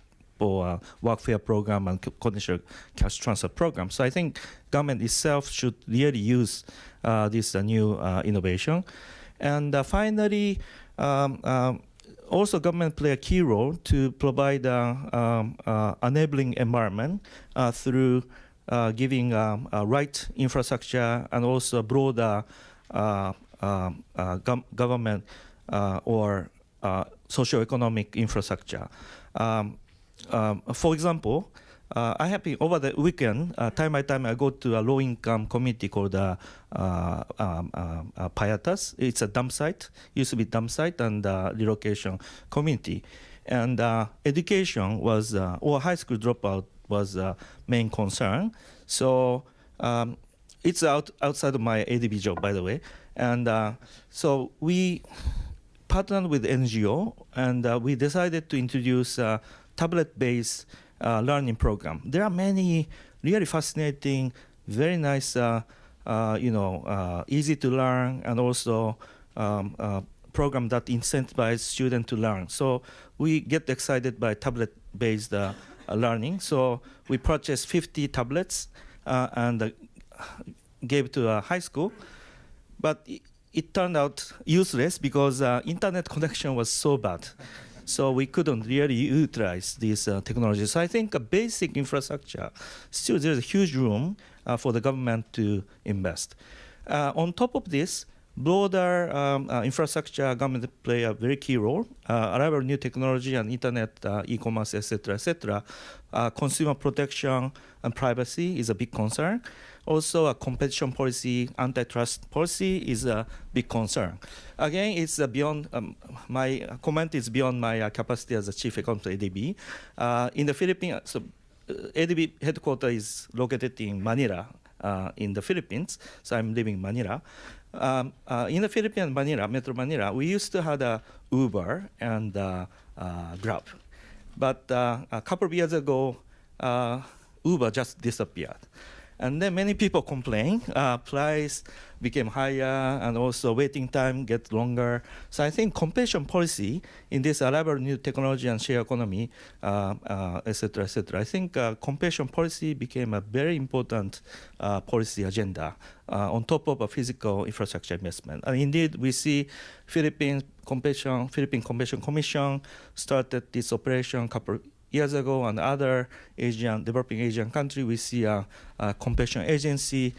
workfare program and conditional cash transfer program. So I think government itself should really use this new innovation. And finally, also government play a key role to provide enabling environment through giving right infrastructure and also broader government or socio-economic infrastructure. For example, I have been over the weekend, time by time, I go to a low-income community called Hightouch. It's a dump site, used to be dump site and relocation community. And education was, or high school dropout was main concern. So it's outside of my ADB job, by the way. And so we partnered with NGO, and we decided to introduce tablet-based learning program. There are many really fascinating, very nice, easy to learn, and also program that incentivize students to learn. So we get excited by tablet-based learning. So we purchased 50 tablets and gave to a high school. But it turned out useless because internet connection was so bad. So we couldn't really utilize these technologies. So I think a basic infrastructure, still there's a huge room for the government to invest. On top of this, broader infrastructure, government play a very key role. Arrival of new technology and internet, e-commerce, etc. Consumer protection and privacy is a big concern. Also, a competition policy, antitrust policy is a big concern. Again, it's beyond my comment is beyond my capacity as a chief economist of ADB. In the Philippines, so ADB headquarters is located in Manila, in the Philippines. So I'm living in Manila. In the Philippines, Manila, Metro Manila, we used to have a Uber and Grab. But a couple of years ago, Uber just disappeared. And then many people complain, price became higher and also waiting time gets longer. So I think competition policy in this arrival of new technology and share economy, etc. I think competition policy became a very important policy agenda on top of a physical infrastructure investment. And indeed, we see Philippine Competition Commission started this operation a couple years ago, and other developing Asian country, we see a competition agency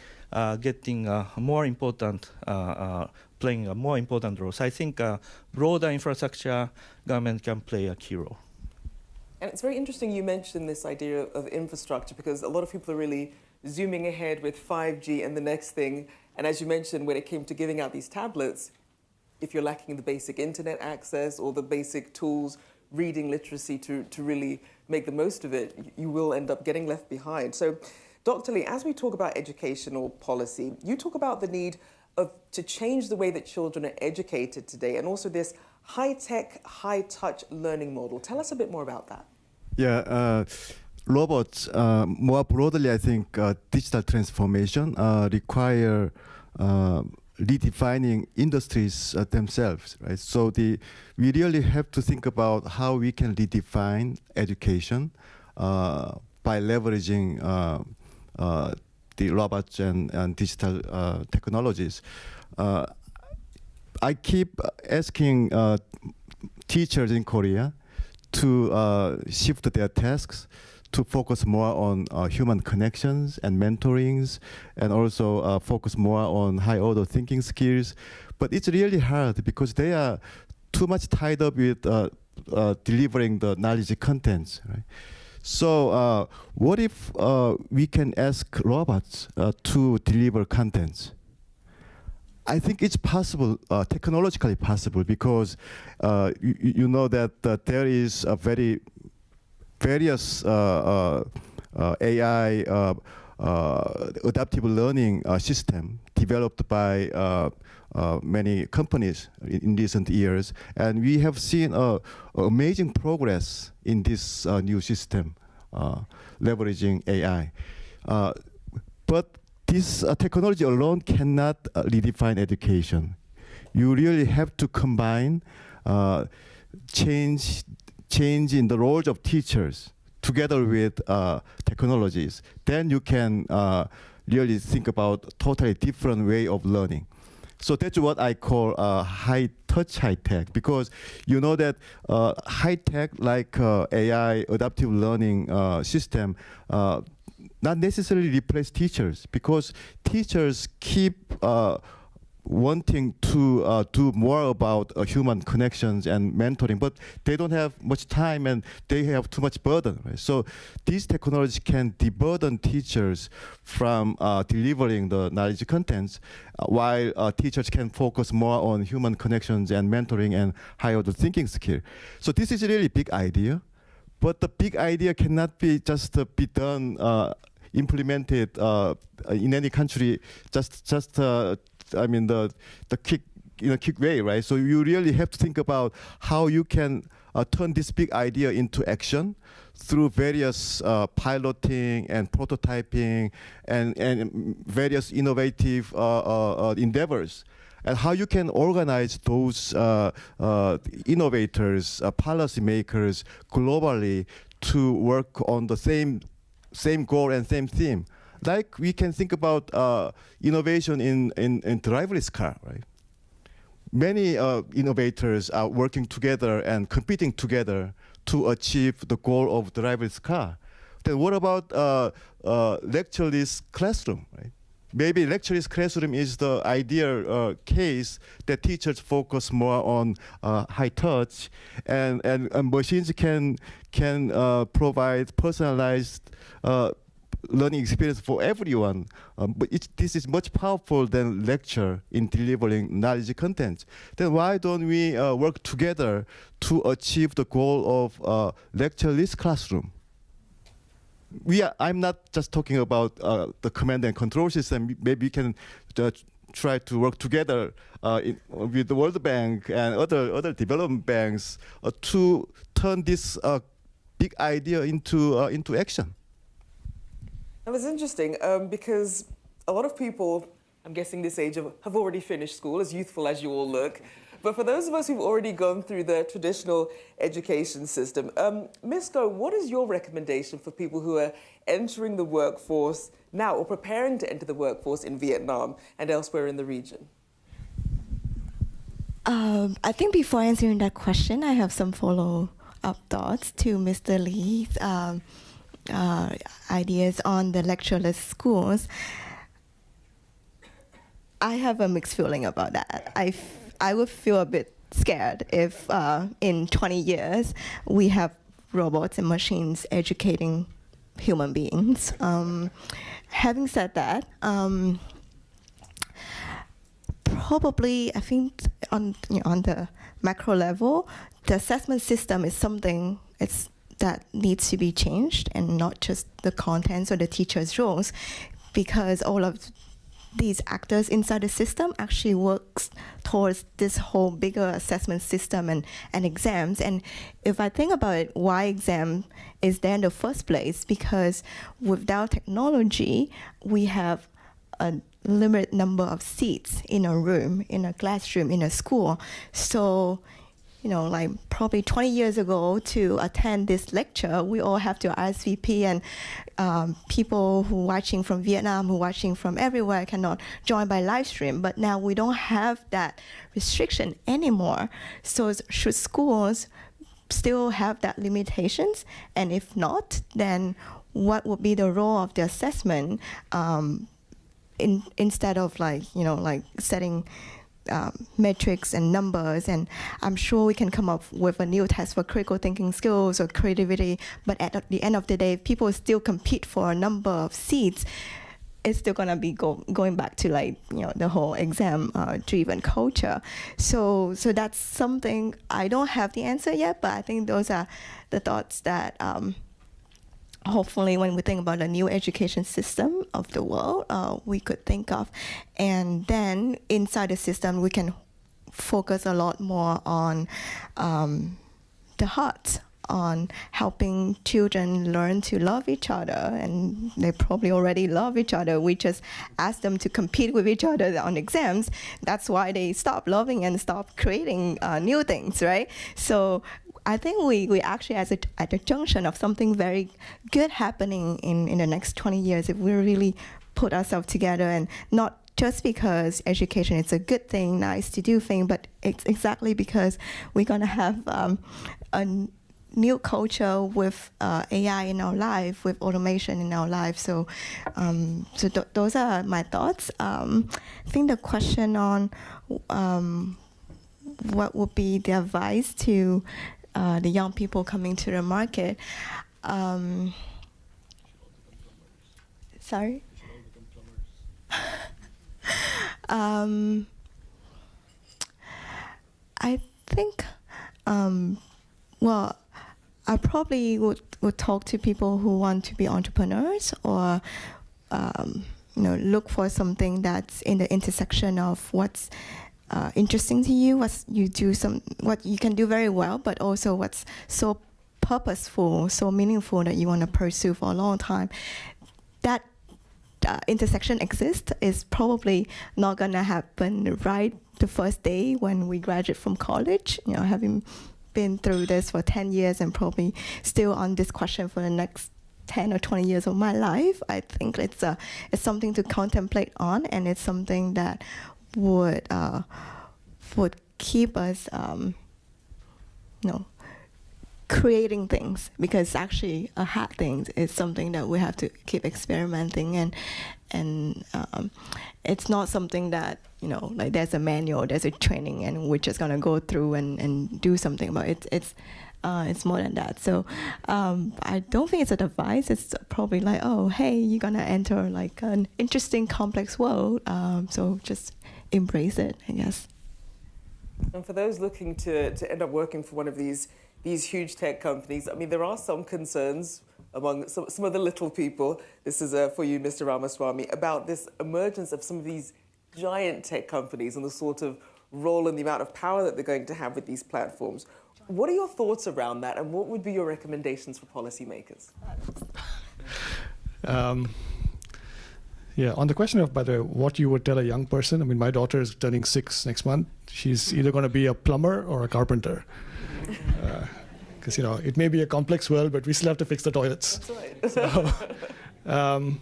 getting more important, playing a more important role. So I think broader infrastructure government can play a key role. And it's very interesting you mentioned this idea of infrastructure, because a lot of people are really zooming ahead with 5G and the next thing. And as you mentioned, when it came to giving out these tablets, if you're lacking the basic internet access or the basic tools, reading literacy to really make the most of it, you will end up getting left behind. So, Dr. Lee, as we talk about educational policy, you talk about the need to change the way that children are educated today, and also this high-tech, high-touch learning model. Tell us a bit more about that. Yeah, robots, more broadly, I think digital transformation require redefining industries themselves, right? So we really have to think about how we can redefine education by leveraging the robots and digital technologies. I keep asking teachers in Korea to shift their tasks to focus more on human connections and mentorings, and also focus more on high-order thinking skills. But it's really hard because they are too much tied up with delivering the knowledge contents, right? So what if we can ask robots to deliver contents? I think it's possible, technologically possible, because you know that there is a various AI adaptive learning system developed by many companies in recent years, and we have seen amazing progress in this new system leveraging AI. But this technology alone cannot redefine education. You really have to combine change in the roles of teachers together with technologies. Then you can really think about a totally different way of learning. So that's what I call high-touch, high-tech, because you know that high-tech, like AI adaptive learning system, not necessarily replace teachers, because teachers keep wanting to do more about human connections and mentoring, but they don't have much time and they have too much burden, right? So these technologies can deburden teachers from delivering the knowledge contents, while teachers can focus more on human connections and mentoring and higher-order thinking skill. So this is a really big idea, but the big idea cannot be just be done, implemented in any country, I mean the quick way, right? So you really have to think about how you can turn this big idea into action through various piloting and prototyping and various innovative endeavors, and how you can organize those innovators, policymakers globally to work on the same goal and same theme. Like we can think about innovation in driverless car, right? Many innovators are working together and competing together to achieve the goal of driverless car. Then what about lectureless classroom, right? Maybe lectureless classroom is the ideal case that teachers focus more on high touch, and machines can provide personalized learning experience for everyone. But this is much powerful than lecture in delivering knowledge content. Then why don't we work together to achieve the goal of lectureless classroom? I'm not just talking about the command and control system. Maybe we can try to work together with the World Bank and other development banks to turn this big idea into action. That was interesting because a lot of people, I'm guessing this age, have already finished school, as youthful as you all look. But for those of us who've already gone through the traditional education system, Ms. Go, what is your recommendation for people who are entering the workforce now or preparing to enter the workforce in Vietnam and elsewhere in the region? I think before answering that question, I have some follow-up thoughts to Mr. Lee's ideas on the lectureless schools. I have a mixed feeling about that. I would feel a bit scared if in 20 years we have robots and machines educating human beings. Having said that, probably I think on the macro level, the assessment system is something that needs to be changed, and not just the contents or the teacher's roles, because all of these actors inside the system actually works towards this whole bigger assessment system and exams. And if I think about it, why exam is there in the first place? Because without technology, we have a limited number of seats in a room, in a classroom, in a school. So, like probably 20 years ago, to attend this lecture, we all have to RSVP, and people who are watching from Vietnam, who are watching from everywhere cannot join by live stream. But now we don't have that restriction anymore. So should schools still have that limitations? And if not, then what would be the role of the assessment instead of like setting metrics and numbers? And I'm sure we can come up with a new test for critical thinking skills or creativity, but at the end of the day, if people still compete for a number of seats, it's still gonna be going back to the whole exam driven culture. So that's something I don't have the answer yet, but I think those are the thoughts that hopefully when we think about the new education system of the world, we could think of. And then inside the system, we can focus a lot more on the heart, on helping children learn to love each other. And they probably already love each other. We just ask them to compete with each other on exams. That's why they stop loving and stop creating new things, right? So I think we actually at the junction of something very good happening in the next 20 years if we really put ourselves together, and not just because education is a good thing, nice to do thing, but it's exactly because we're going to have a new culture with AI in our life, with automation in our life. So those are my thoughts. I think the question on what would be the advice to the young people coming to the market. Sorry? I think, well, I probably would talk to people who want to be entrepreneurs, or look for something that's in the intersection of what's interesting to you, what you can do very well, but also what's so purposeful, so meaningful that you want to pursue for a long time. That intersection exists is probably not going to happen right the first day when we graduate from college. Having been through this for 10 years and probably still on this question for the next 10 or 20 years of my life, I think it's something to contemplate on, and it's something that would keep us, creating things, because actually a hard thing is something that we have to keep experimenting, and it's not something that like there's a manual, there's a training, and we're just gonna go through and do something about it. It's more than that. So I don't think it's an advice. It's probably like, oh, hey, you're gonna enter like an interesting, complex world. So just embrace it, I guess. And for those looking to end up working for one of these huge tech companies, I mean, there are some concerns among some of the little people. This is for you, Mr. Ramaswamy, about this emergence of some of these giant tech companies and the sort of role and the amount of power that they're going to have with these platforms. What are your thoughts around that, and what would be your recommendations for policymakers? Yeah, on the question of, by the way, what you would tell a young person, I mean, my daughter is turning 6 next month. She's either going to be a plumber or a carpenter. Because, it may be a complex world, but we still have to fix the toilets. That's right. So,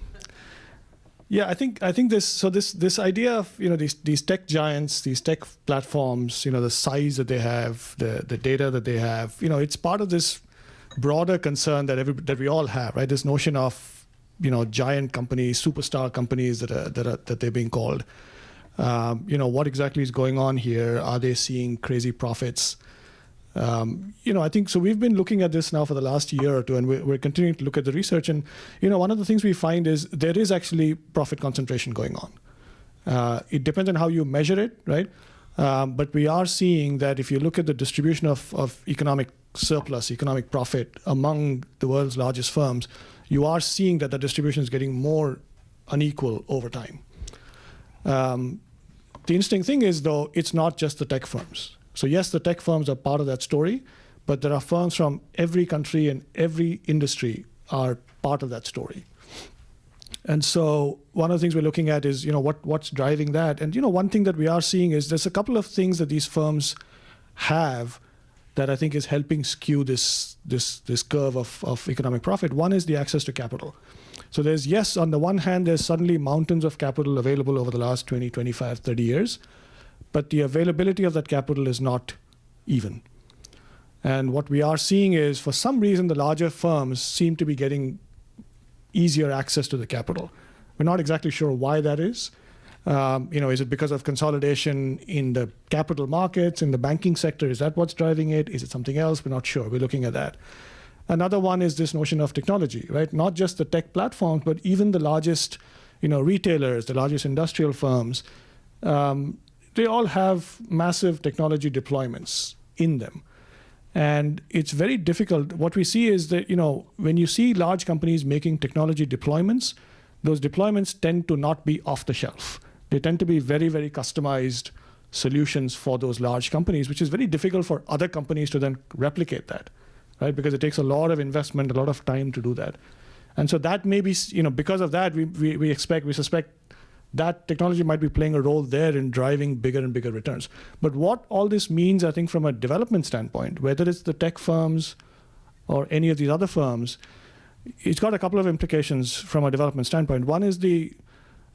yeah, I think this idea of these tech giants, these tech platforms, the size that they have, the data that they have, it's part of this broader concern that we all have, right? This notion of giant companies, superstar companies that they're being called. What exactly is going on here? Are they seeing crazy profits? I think so. We've been looking at this now for the last year or two, and we're continuing to look at the research. And one of the things we find is there is actually profit concentration going on. It depends on how you measure it, right? But we are seeing that if you look at the distribution of economic surplus, economic profit among the world's largest firms, you are seeing that the distribution is getting more unequal over time. The interesting thing is, though, it's not just the tech firms. So yes, the tech firms are part of that story, but there are firms from every country and every industry are part of that story. And so one of the things we're looking at is, what's driving that? And, one thing that we are seeing is there's a couple of things that these firms have that I think is helping skew this curve of economic profit. One is the access to capital. So there's, yes, on the one hand, there's suddenly mountains of capital available over the last 20, 25, 30 years, but the availability of that capital is not even. And what we are seeing is, for some reason, the larger firms seem to be getting easier access to the capital. We're not exactly sure why that is. Is it because of consolidation in the capital markets, in the banking sector? Is that what's driving it? Is it something else? We're not sure. We're looking at that. Another one is this notion of technology, right? Not just the tech platforms, but even the largest, retailers, the largest industrial firms, they all have massive technology deployments in them. And it's very difficult. What we see is that, when you see large companies making technology deployments, those deployments tend to not be off the shelf. They tend to be very, very customized solutions for those large companies, which is very difficult for other companies to then replicate that, right? Because it takes a lot of investment, a lot of time to do that. And so that may be, because of that, we suspect that technology might be playing a role there in driving bigger and bigger returns. But what all this means, I think, from a development standpoint, whether it's the tech firms or any of these other firms, it's got a couple of implications from a development standpoint. One is the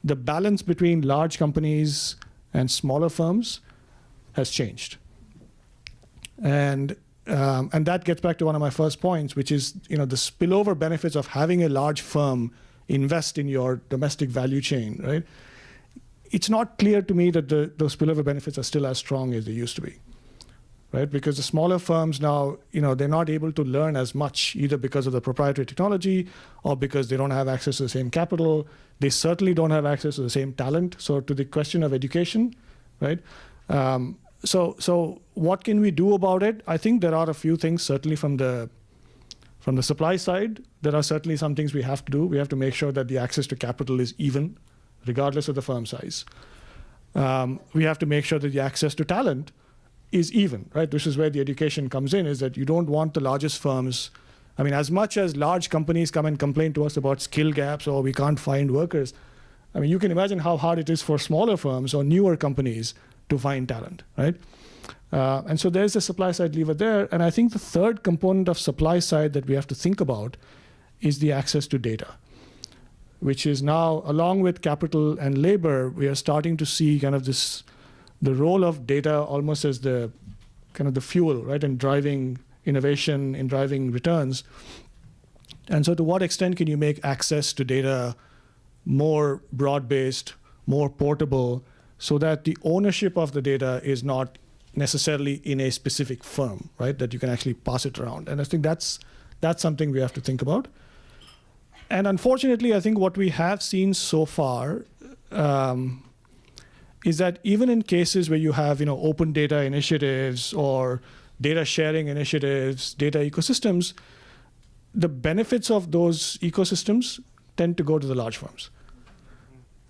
balance between large companies and smaller firms has changed. And that gets back to one of my first points, which is, the spillover benefits of having a large firm invest in your domestic value chain, right? It's not clear to me that those spillover benefits are still as strong as they used to be, right? Because the smaller firms now, they're not able to learn as much, either because of the proprietary technology or because they don't have access to the same capital. They certainly don't have access to the same talent. So to the question of education, right? So what can we do about it? I think there are a few things, certainly from the supply side. There are certainly some things we have to do. We have to make sure that the access to capital is even, regardless of the firm size. We have to make sure that the access to talent is even, right? This is where the education comes in, is that you don't want the largest firms. I mean, as much as large companies come and complain to us about skill gaps or we can't find workers, I mean, you can imagine how hard it is for smaller firms or newer companies to find talent, right? And so there's a supply side lever there. And I think the third component of supply side that we have to think about is the access to data, which is now, along with capital and labor, we are starting to see kind of the role of data almost as the kind of the fuel, right, in driving innovation, in driving returns. And so to what extent can you make access to data more broad-based, more portable, so that the ownership of the data is not necessarily in a specific firm, right, that you can actually pass it around. And I think that's something we have to think about. And unfortunately, I think what we have seen so far is that even in cases where you have, open data initiatives or data sharing initiatives, data ecosystems, the benefits of those ecosystems tend to go to the large firms.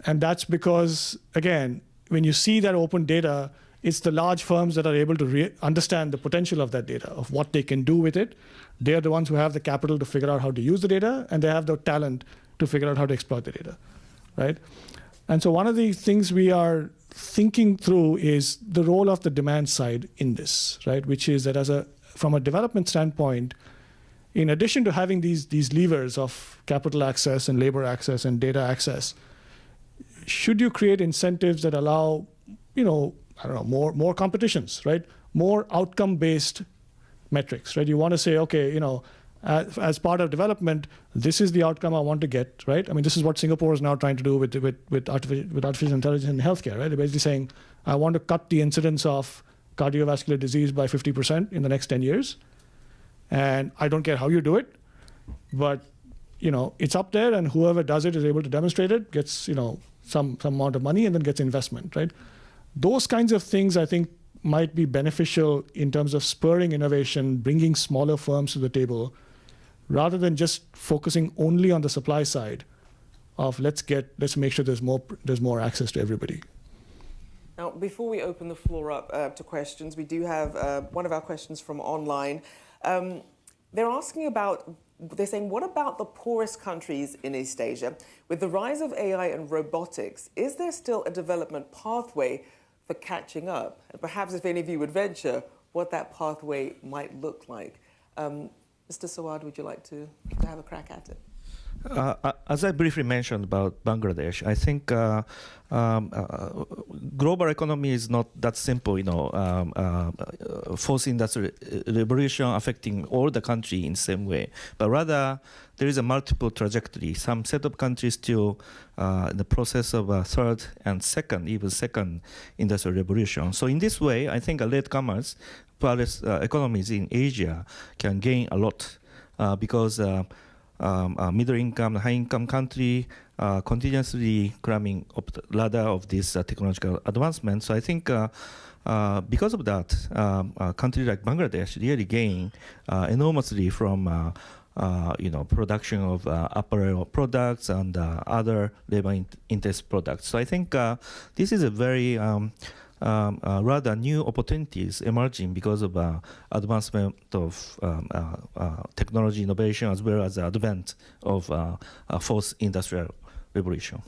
And that's because, again, when you see that open data, it's the large firms that are able to understand the potential of that data, of what they can do with it. They're the ones who have the capital to figure out how to use the data, and they have the talent to figure out how to exploit the data, right? And so one of the things we are thinking through is the role of the demand side in this, right? Which is that from a development standpoint, in addition to having these levers of capital access and labor access and data access, should you create incentives that allow, more competitions, right? More outcome-based metrics, right? You want to say, okay, as part of development, this is the outcome I want to get, right? I mean, this is what Singapore is now trying to do with artificial intelligence in healthcare, right? They're basically saying, I want to cut the incidence of cardiovascular disease by 50% in the next 10 years. And I don't care how you do it, but, it's up there, and whoever does it is able to demonstrate it, gets, some amount of money, and then gets investment, right? Those kinds of things, I think, might be beneficial in terms of spurring innovation, bringing smaller firms to the table, rather than just focusing only on the supply side of let's make sure there's more access to everybody. Now, before we open the floor up to questions, we do have one of our questions from online. They're saying, what about the poorest countries in East Asia? With the rise of AI and robotics, is there still a development pathway for catching up? And perhaps if any of you would venture, what that pathway might look like. Mr. Sawad, would you like to have a crack at it? As I briefly mentioned about Bangladesh, I think global economy is not that simple, fourth industrial revolution affecting all the country in the same way, but rather there is a multiple trajectory. Some set of countries still in the process of third and even second industrial revolution. So in this way, I think latecomers, economies in Asia can gain a lot because middle income, high income country continuously climbing up the ladder of this technological advancement. So I think because of that, a country like Bangladesh really gain enormously from production of apparel products and other labor-intensive products. So I think this is a very rather new opportunities emerging because of advancement of technology innovation as well as the advent of fourth industrial revolution.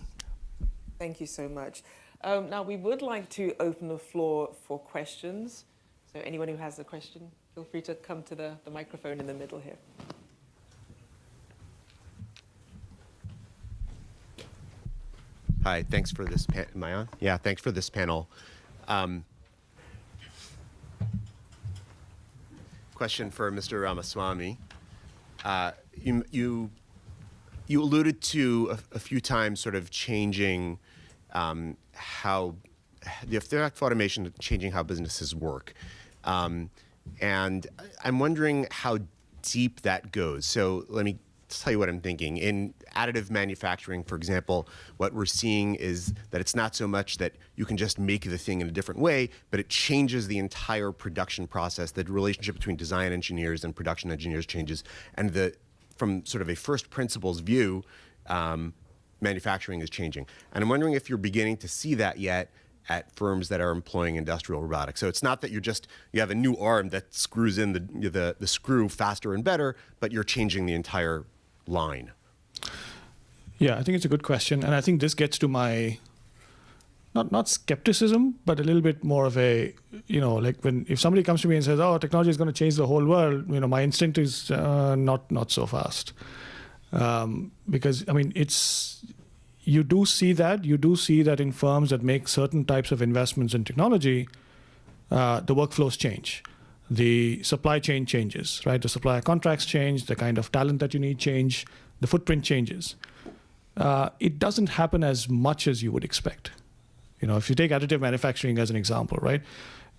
Thank you so much. Now, we would like to open the floor for questions. So anyone who has a question, feel free to come to the microphone in the middle here. Hi, thanks for this. Am I on? Yeah, thanks for this panel. Question for Mr. Ramaswamy. You alluded to a few times sort of changing how the effect of automation changing how businesses work. And I'm wondering how deep that goes. So let me tell you what I'm thinking. In additive manufacturing, for example, what we're seeing is that it's not so much that you can just make the thing in a different way, but it changes the entire production process. The relationship between design engineers and production engineers changes. And from sort of a first principles view, manufacturing is changing. And I'm wondering if you're beginning to see that yet at firms that are employing industrial robotics. So it's not that you have a new arm that screws in the screw faster and better, but you're changing the entire line. Yeah, I think it's a good question. And I think this gets to my, not skepticism, but a little bit more of a, like if somebody comes to me and says, oh, technology is going to change the whole world, my instinct is not so fast. Because, I mean, you do see that in firms that make certain types of investments in technology, the workflows change. The supply chain changes, right? The supplier contracts change, the kind of talent that you need change, the footprint changes. It doesn't happen as much as you would expect. If you take additive manufacturing as an example, right?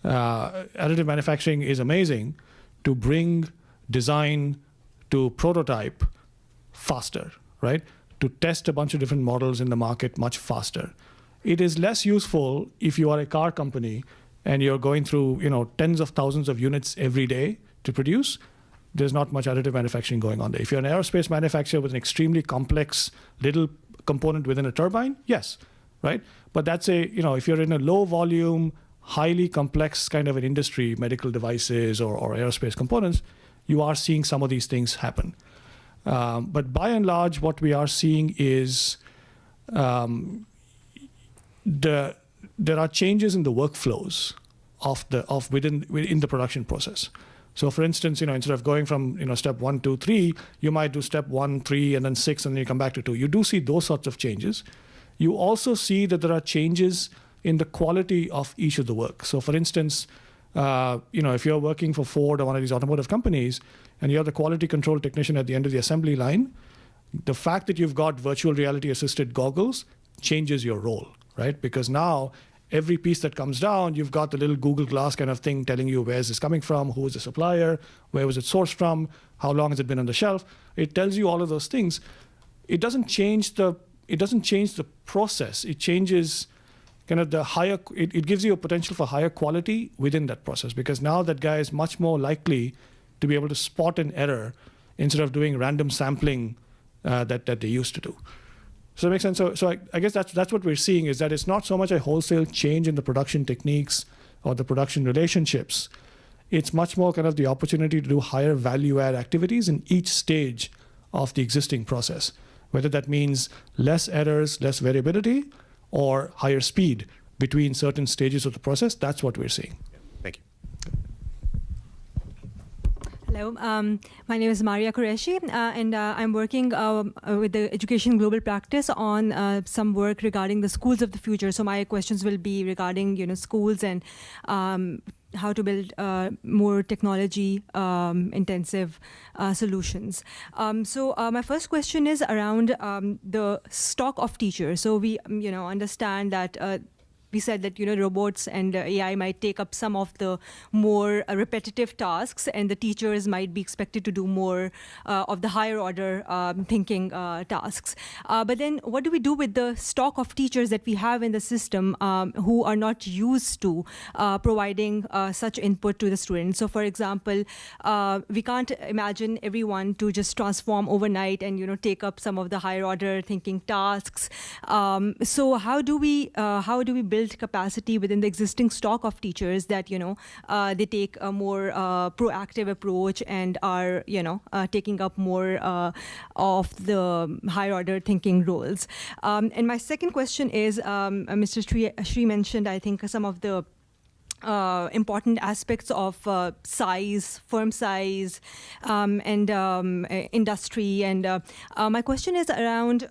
Additive manufacturing is amazing to bring design to prototype faster, right? To test a bunch of different models in the market much faster. It is less useful if you are a car company and you're going through tens of thousands of units every day to produce. There's not much additive manufacturing going on there. If you're an aerospace manufacturer with an extremely complex little component within a turbine, yes, right? But that's if you're in a low volume, highly complex kind of an industry, medical devices or aerospace components, you are seeing some of these things happen. But by and large, what we are seeing is there are changes in the workflows within the production process. So, for instance, instead of going from step 1, 2, 3, you might do step 1, 3, and then 6, and then you come back to 2. You do see those sorts of changes. You also see that there are changes in the quality of each of the work. So, for instance, if you're working for Ford or one of these automotive companies, and you're the quality control technician at the end of the assembly line, the fact that you've got virtual reality assisted goggles changes your role, right? Because now every piece that comes down, you've got the little Google Glass kind of thing telling you where is this coming from, who is the supplier, where was it sourced from, how long has it been on the shelf. It tells you all of those things. It doesn't change the process. It changes kind of the higher, it gives you a potential for higher quality within that process, because now that guy is much more likely to be able to spot an error instead of doing random sampling that they used to do. So that makes sense. So I guess that's what we're seeing, is that it's not so much a wholesale change in the production techniques or the production relationships. It's much more kind of the opportunity to do higher value add activities in each stage of the existing process, whether that means less errors, less variability, or higher speed between certain stages of the process. That's what we're seeing. Thank you. Hello, my name is Maria Qureshi, and I'm working with the Education Global Practice on some work regarding the schools of the future. So my questions will be regarding, schools and how to build more technology intensive solutions. So my first question is around the stock of teachers. So we, understand that we said that robots and AI might take up some of the more repetitive tasks, and the teachers might be expected to do more of the higher order thinking tasks. But then what do we do with the stock of teachers that we have in the system who are not used to providing such input to the students? So for example, we can't imagine everyone to just transform overnight and take up some of the higher order thinking tasks. So how do we build capacity within the existing stock of teachers that they take a more proactive approach and are taking up more of the higher order thinking roles? And my second question is, Mr. Shri mentioned, I think, some of the important aspects of size, firm size, and industry. And my question is around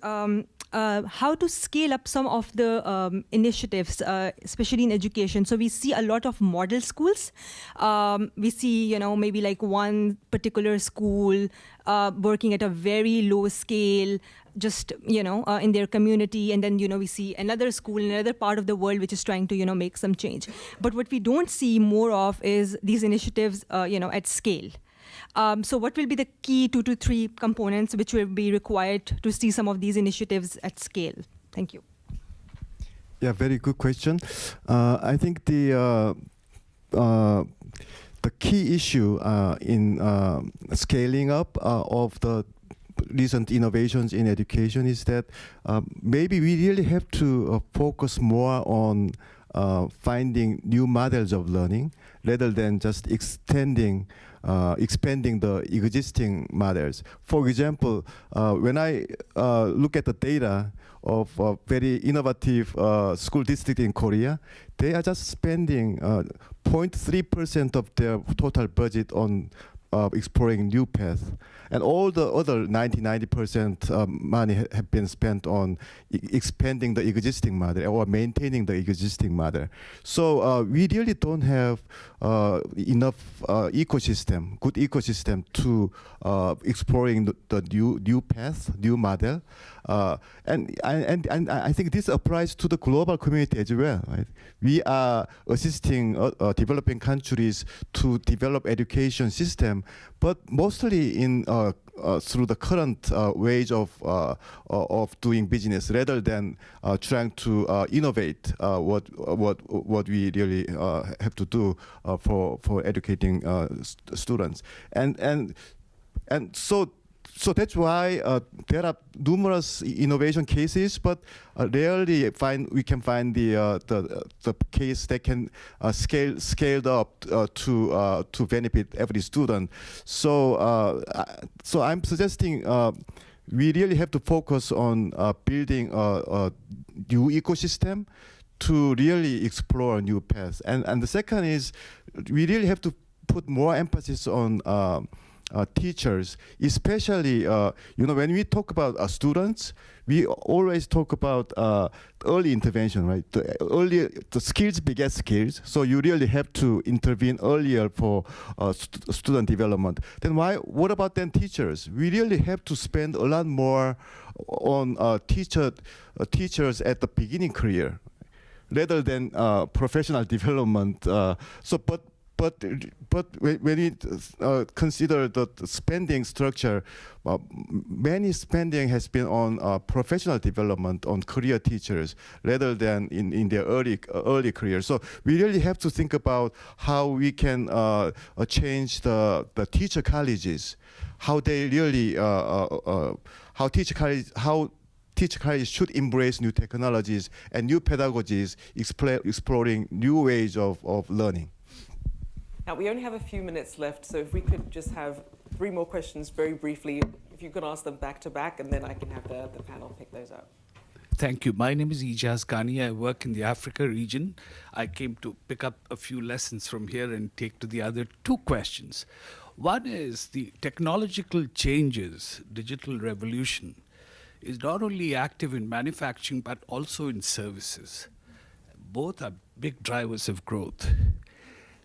how to scale up some of the initiatives, especially in education. So we see a lot of model schools. We see, maybe like one particular school working at a very low scale, just, in their community. And then, we see another school in another part of the world which is trying to, make some change. But what we don't see more of is these initiatives, at scale. So what will be the key 2 to 3 components which will be required to see some of these initiatives at scale? Thank you. Yeah, very good question. I think the key issue in scaling up of the recent innovations in education is that maybe we really have to focus more on finding new models of learning rather than just expanding the existing models. For example, when I look at the data of a very innovative school district in Korea, they are just spending 0.3% of their total budget on exploring new paths. And all the other 90% money have been spent on expanding the existing model or maintaining the existing model. So we really don't have enough good ecosystem to exploring the new path, new model. And I think this applies to the global community as well, right? We are assisting developing countries to develop education system, but mostly in through the current ways of doing business, rather than trying to innovate what we really have to do for educating students, and so that's why there are numerous innovation cases, but rarely we can find the case that can scaled up to benefit every student. So I'm suggesting we really have to focus on building a new ecosystem to really explore new paths. And the second is we really have to put more emphasis on teachers, especially when we talk about students, we always talk about early intervention, right? The skills beget skills, so you really have to intervene earlier for student development. Then what about then teachers? We really have to spend a lot more on teachers at the beginning career, rather than professional development. But when we consider the spending structure, many spending has been on professional development, on career teachers, rather than in their early career. So we really have to think about how we can change the teacher colleges, how they really how teacher colleges should embrace new technologies and new pedagogies, exploring new ways of learning. Now, we only have a few minutes left, so if we could just have 3 more questions very briefly, if you could ask them back to back, and then I can have the panel pick those up. Thank you. My name is Ijaz Ghani. I work in the Africa region. I came to pick up a few lessons from here and take to the other 2 questions. One is the technological changes, digital revolution, is not only active in manufacturing, but also in services. Both are big drivers of growth.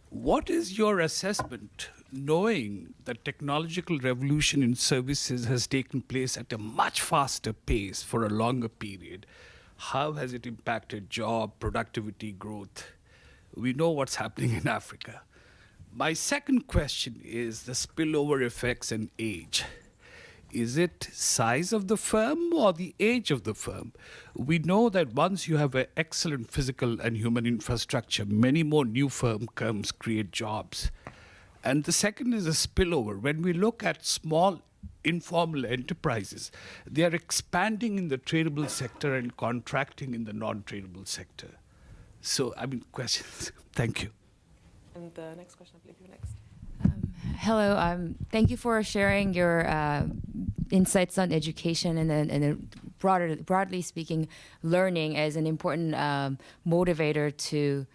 What is your assessment, knowing that technological revolution in services has taken place at a much faster pace for a longer period? How has it impacted job, productivity, growth? We know what's happening in Africa. My second question is the spillover effects and age. Is it size of the firm or the age of the firm? We know that once you have an excellent physical and human infrastructure, many more new firms create jobs. And the second is a spillover. When we look at small informal enterprises, they are expanding in the tradable sector and contracting in the non-tradable sector. So, questions. Thank you. And the next question, I believe you're next. Hello, thank you for sharing your insights on education and broadly speaking, learning as an important motivator to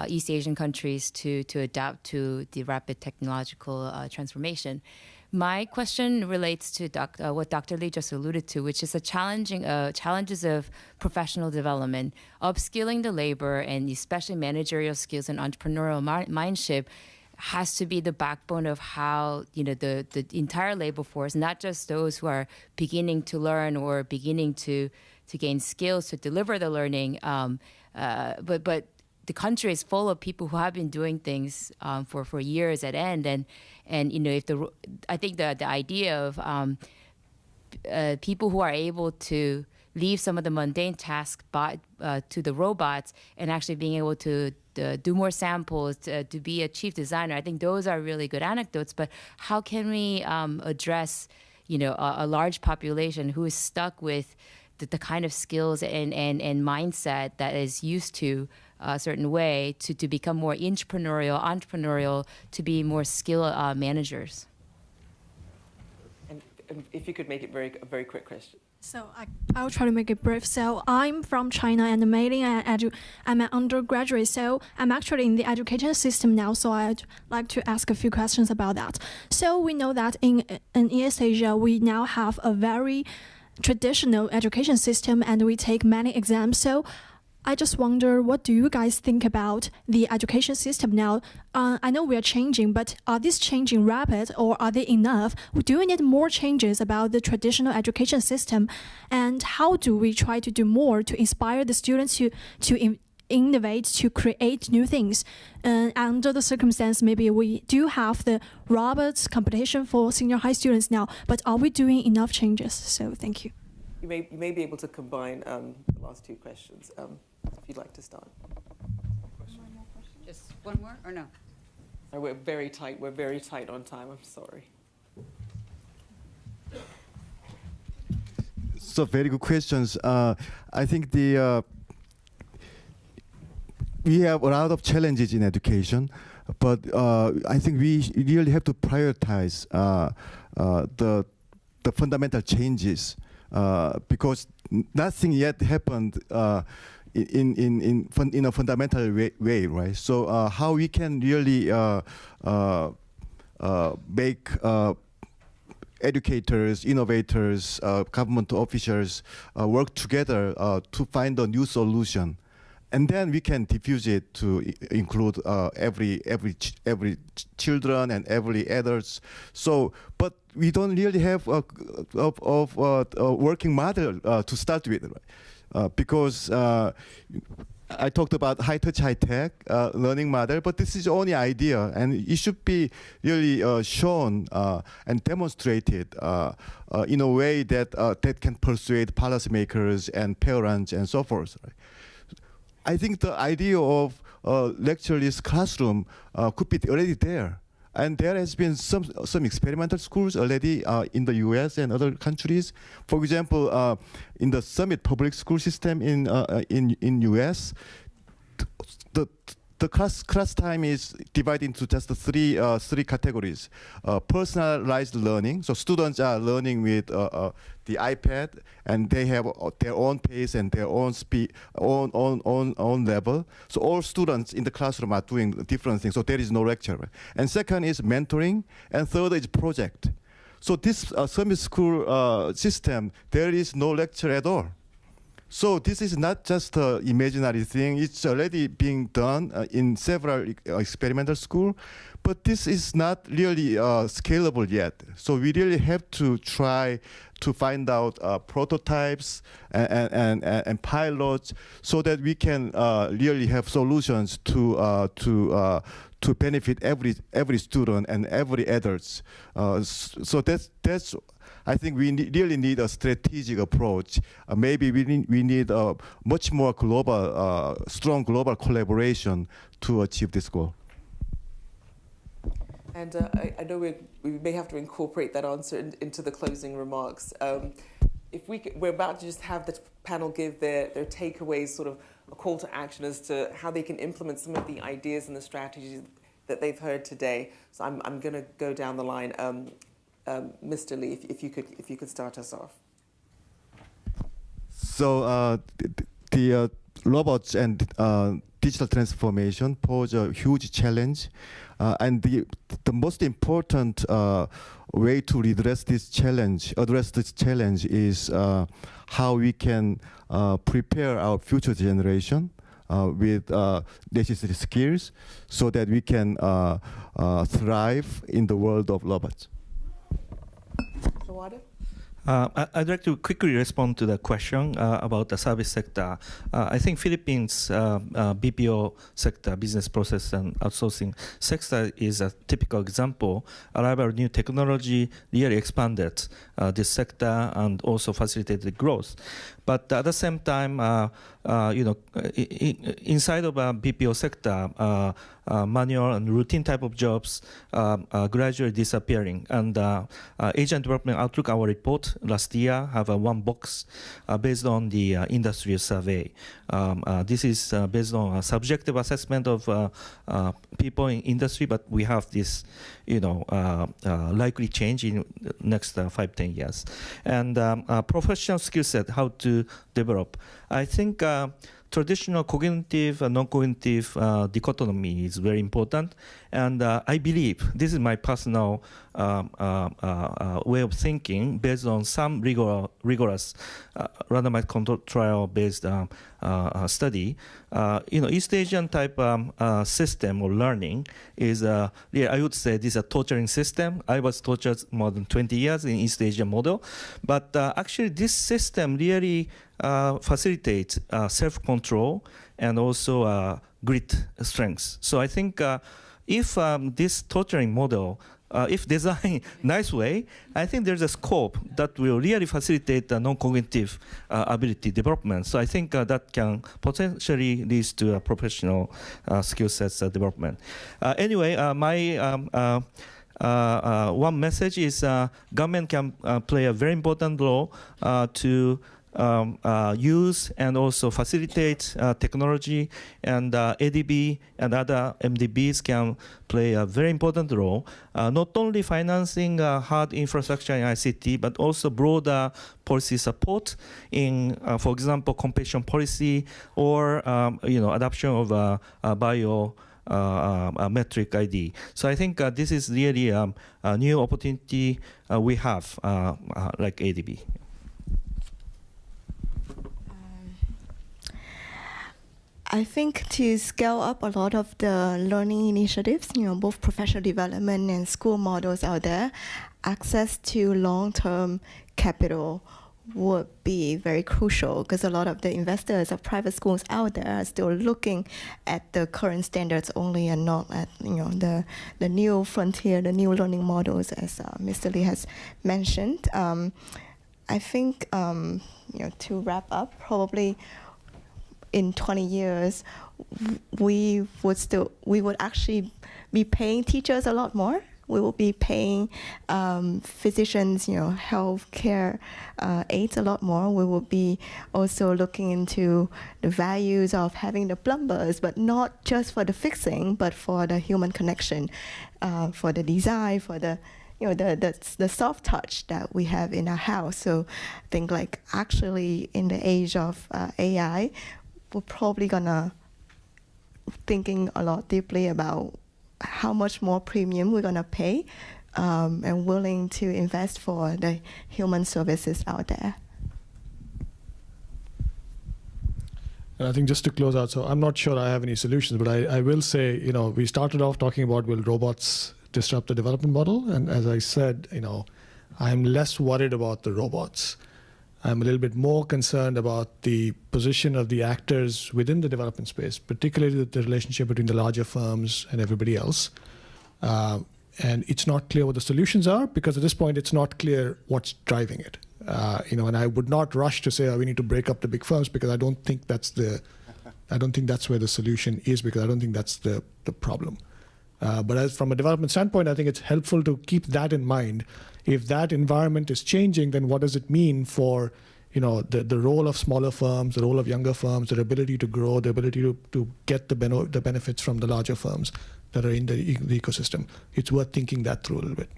East Asian countries to adapt to the rapid technological transformation. My question relates to what Dr. Lee just alluded to, which is the challenges of professional development, upskilling the labor, and especially managerial skills and entrepreneurial mindship has to be the backbone of how the entire labor force, not just those who are beginning to learn or beginning to gain skills to deliver the learning, but the country is full of people who have been doing things for years at end, and I think the idea of people who are able to leave some of the mundane tasks to the robots and actually being able to do more samples, to be a chief designer. I think those are really good anecdotes, but how can we address a large population who is stuck with the kind of skills and mindset that is used to a certain way to become more entrepreneurial, to be more skilled managers? And if you could make it a very quick question. So I'll try to make it brief. So I'm from China, and mainly I'm an undergraduate. So I'm actually in the education system now. So I'd like to ask a few questions about that. So we know that in East Asia, we now have a very traditional education system, and we take many exams. So I just wonder, what do you guys think about the education system now? I know we are changing, but are these changing rapid, or are they enough? Do we need more changes about the traditional education system? And how do we try to do more to inspire the students to innovate, to create new things? Under the circumstance, maybe we do have the robots competition for senior high students now, but are we doing enough changes? So thank you. You may be able to combine the last 2 questions, if you'd like to start. Just one more, or no? We're very tight. We're very tight on time. I'm sorry. So very good questions. I think we have a lot of challenges in education, but I think we really have to prioritize the fundamental changes, because nothing yet happened in a fundamental way, right? So how we can really make educators, innovators, government officials work together to find a new solution, and then we can diffuse it to include every children and every adults. So, but we don't really have a working model to start with, right? Because I talked about high-touch, high-tech learning model, but this is only idea, and it should be really shown and demonstrated in a way that that can persuade policymakers and parents and so forth. Right? I think the idea of lectureless classroom could be already there. And there has been some experimental schools already in the U.S. and other countries. For example, in the Summit public school system in U.S., the class time is divided into just three categories. Personalized learning, so students are learning with the iPad, and they have their own pace and their own speed, own level. So all students in the classroom are doing different things. So there is no lecture. And second is mentoring, and third is project. So this Summit School system, there is no lecture at all. So this is not just an imaginary thing. It's already being done in several experimental schools, but this is not really scalable yet. So we really have to try to find out prototypes and pilots so that we can really have solutions to benefit every student and every adults. So that's I think we really need a strategic approach. Maybe we need a much more global, strong global collaboration to achieve this goal. And I know we may have to incorporate that answer into the closing remarks. If we're about to just have the panel give their takeaways, sort of a call to action as to how they can implement some of the ideas and the strategies that they've heard today. So I'm going to go down the line. Mr. Lee, if you could start us off. So the robots and digital transformation pose a huge challenge, and the most important way to address this challenge is how we can prepare our future generation with necessary skills so that we can thrive in the world of robots. I'd like to quickly respond to the question about the service sector. I think Philippines BPO sector, business process and outsourcing sector, is a typical example. Arrival of new technology really expanded this sector and also facilitated growth. But at the same time, inside of a BPO sector, manual and routine type of jobs gradually disappearing. And Asian Development Outlook, our report last year, have one box based on the industry survey. This is based on a subjective assessment of people in industry, but we have this, likely change in next 5-10 years. And professional skill set, how to develop. I think traditional cognitive and non-cognitive dichotomy is very important, and I believe, this is my personal way of thinking based on some rigorous randomized control trial-based study. East Asian type system of learning is, I would say this is a torturing system. I was tortured more than 20 years in East Asian model, but actually this system really facilitates self-control and also grit strength. So I think if this torturing model, if designed nice way, I think there's a scope that will really facilitate the non-cognitive ability development. So I think that can potentially lead to a professional skill sets development. Anyway, my one message is government can play a very important role to use and also facilitate technology, and ADB and other MDBs can play a very important role, not only financing hard infrastructure in ICT, but also broader policy support in, for example, competition policy or adoption of metric ID. So I think this is really a new opportunity we have, like ADB. I think to scale up a lot of the learning initiatives, both professional development and school models out there, access to long-term capital would be very crucial, because a lot of the investors of private schools out there are still looking at the current standards only and not at the new frontier, the new learning models, as Mr. Lee has mentioned. I think to wrap up, probably in 20 years, we would actually be paying teachers a lot more. We will be paying physicians, healthcare aides a lot more. We will be also looking into the values of having the plumbers, but not just for the fixing, but for the human connection, for the design, for the the soft touch that we have in our house. So I think actually in the age of AI, we're probably gonna thinking a lot deeply about how much more premium we're gonna pay and willing to invest for the human services out there. And I think just to close out, so I'm not sure I have any solutions, but I will say, we started off talking about will robots disrupt the development model? And as I said, I'm less worried about the robots. I'm a little bit more concerned about the position of the actors within the development space, particularly the relationship between the larger firms and everybody else. And it's not clear what the solutions are, because at this point, it's not clear what's driving it. And I would not rush to say, we need to break up the big firms, because I don't think that's where the solution is, because I don't think that's the problem. But as from a development standpoint, I think it's helpful to keep that in mind. If that environment is changing, then what does it mean for the role of smaller firms, the role of younger firms, their ability to grow, the ability to get the benefits from the larger firms that are in the ecosystem? It's worth thinking that through a little bit.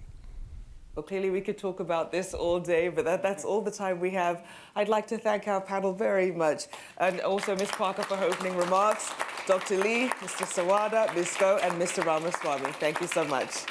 Well, clearly we could talk about this all day, but that's all the time we have. I'd like to thank our panel very much, and also Ms. Parker for her opening remarks, Dr. Lee, Mr. Sawada, Ms. Go, and Mr. Ramaswamy. Thank you so much.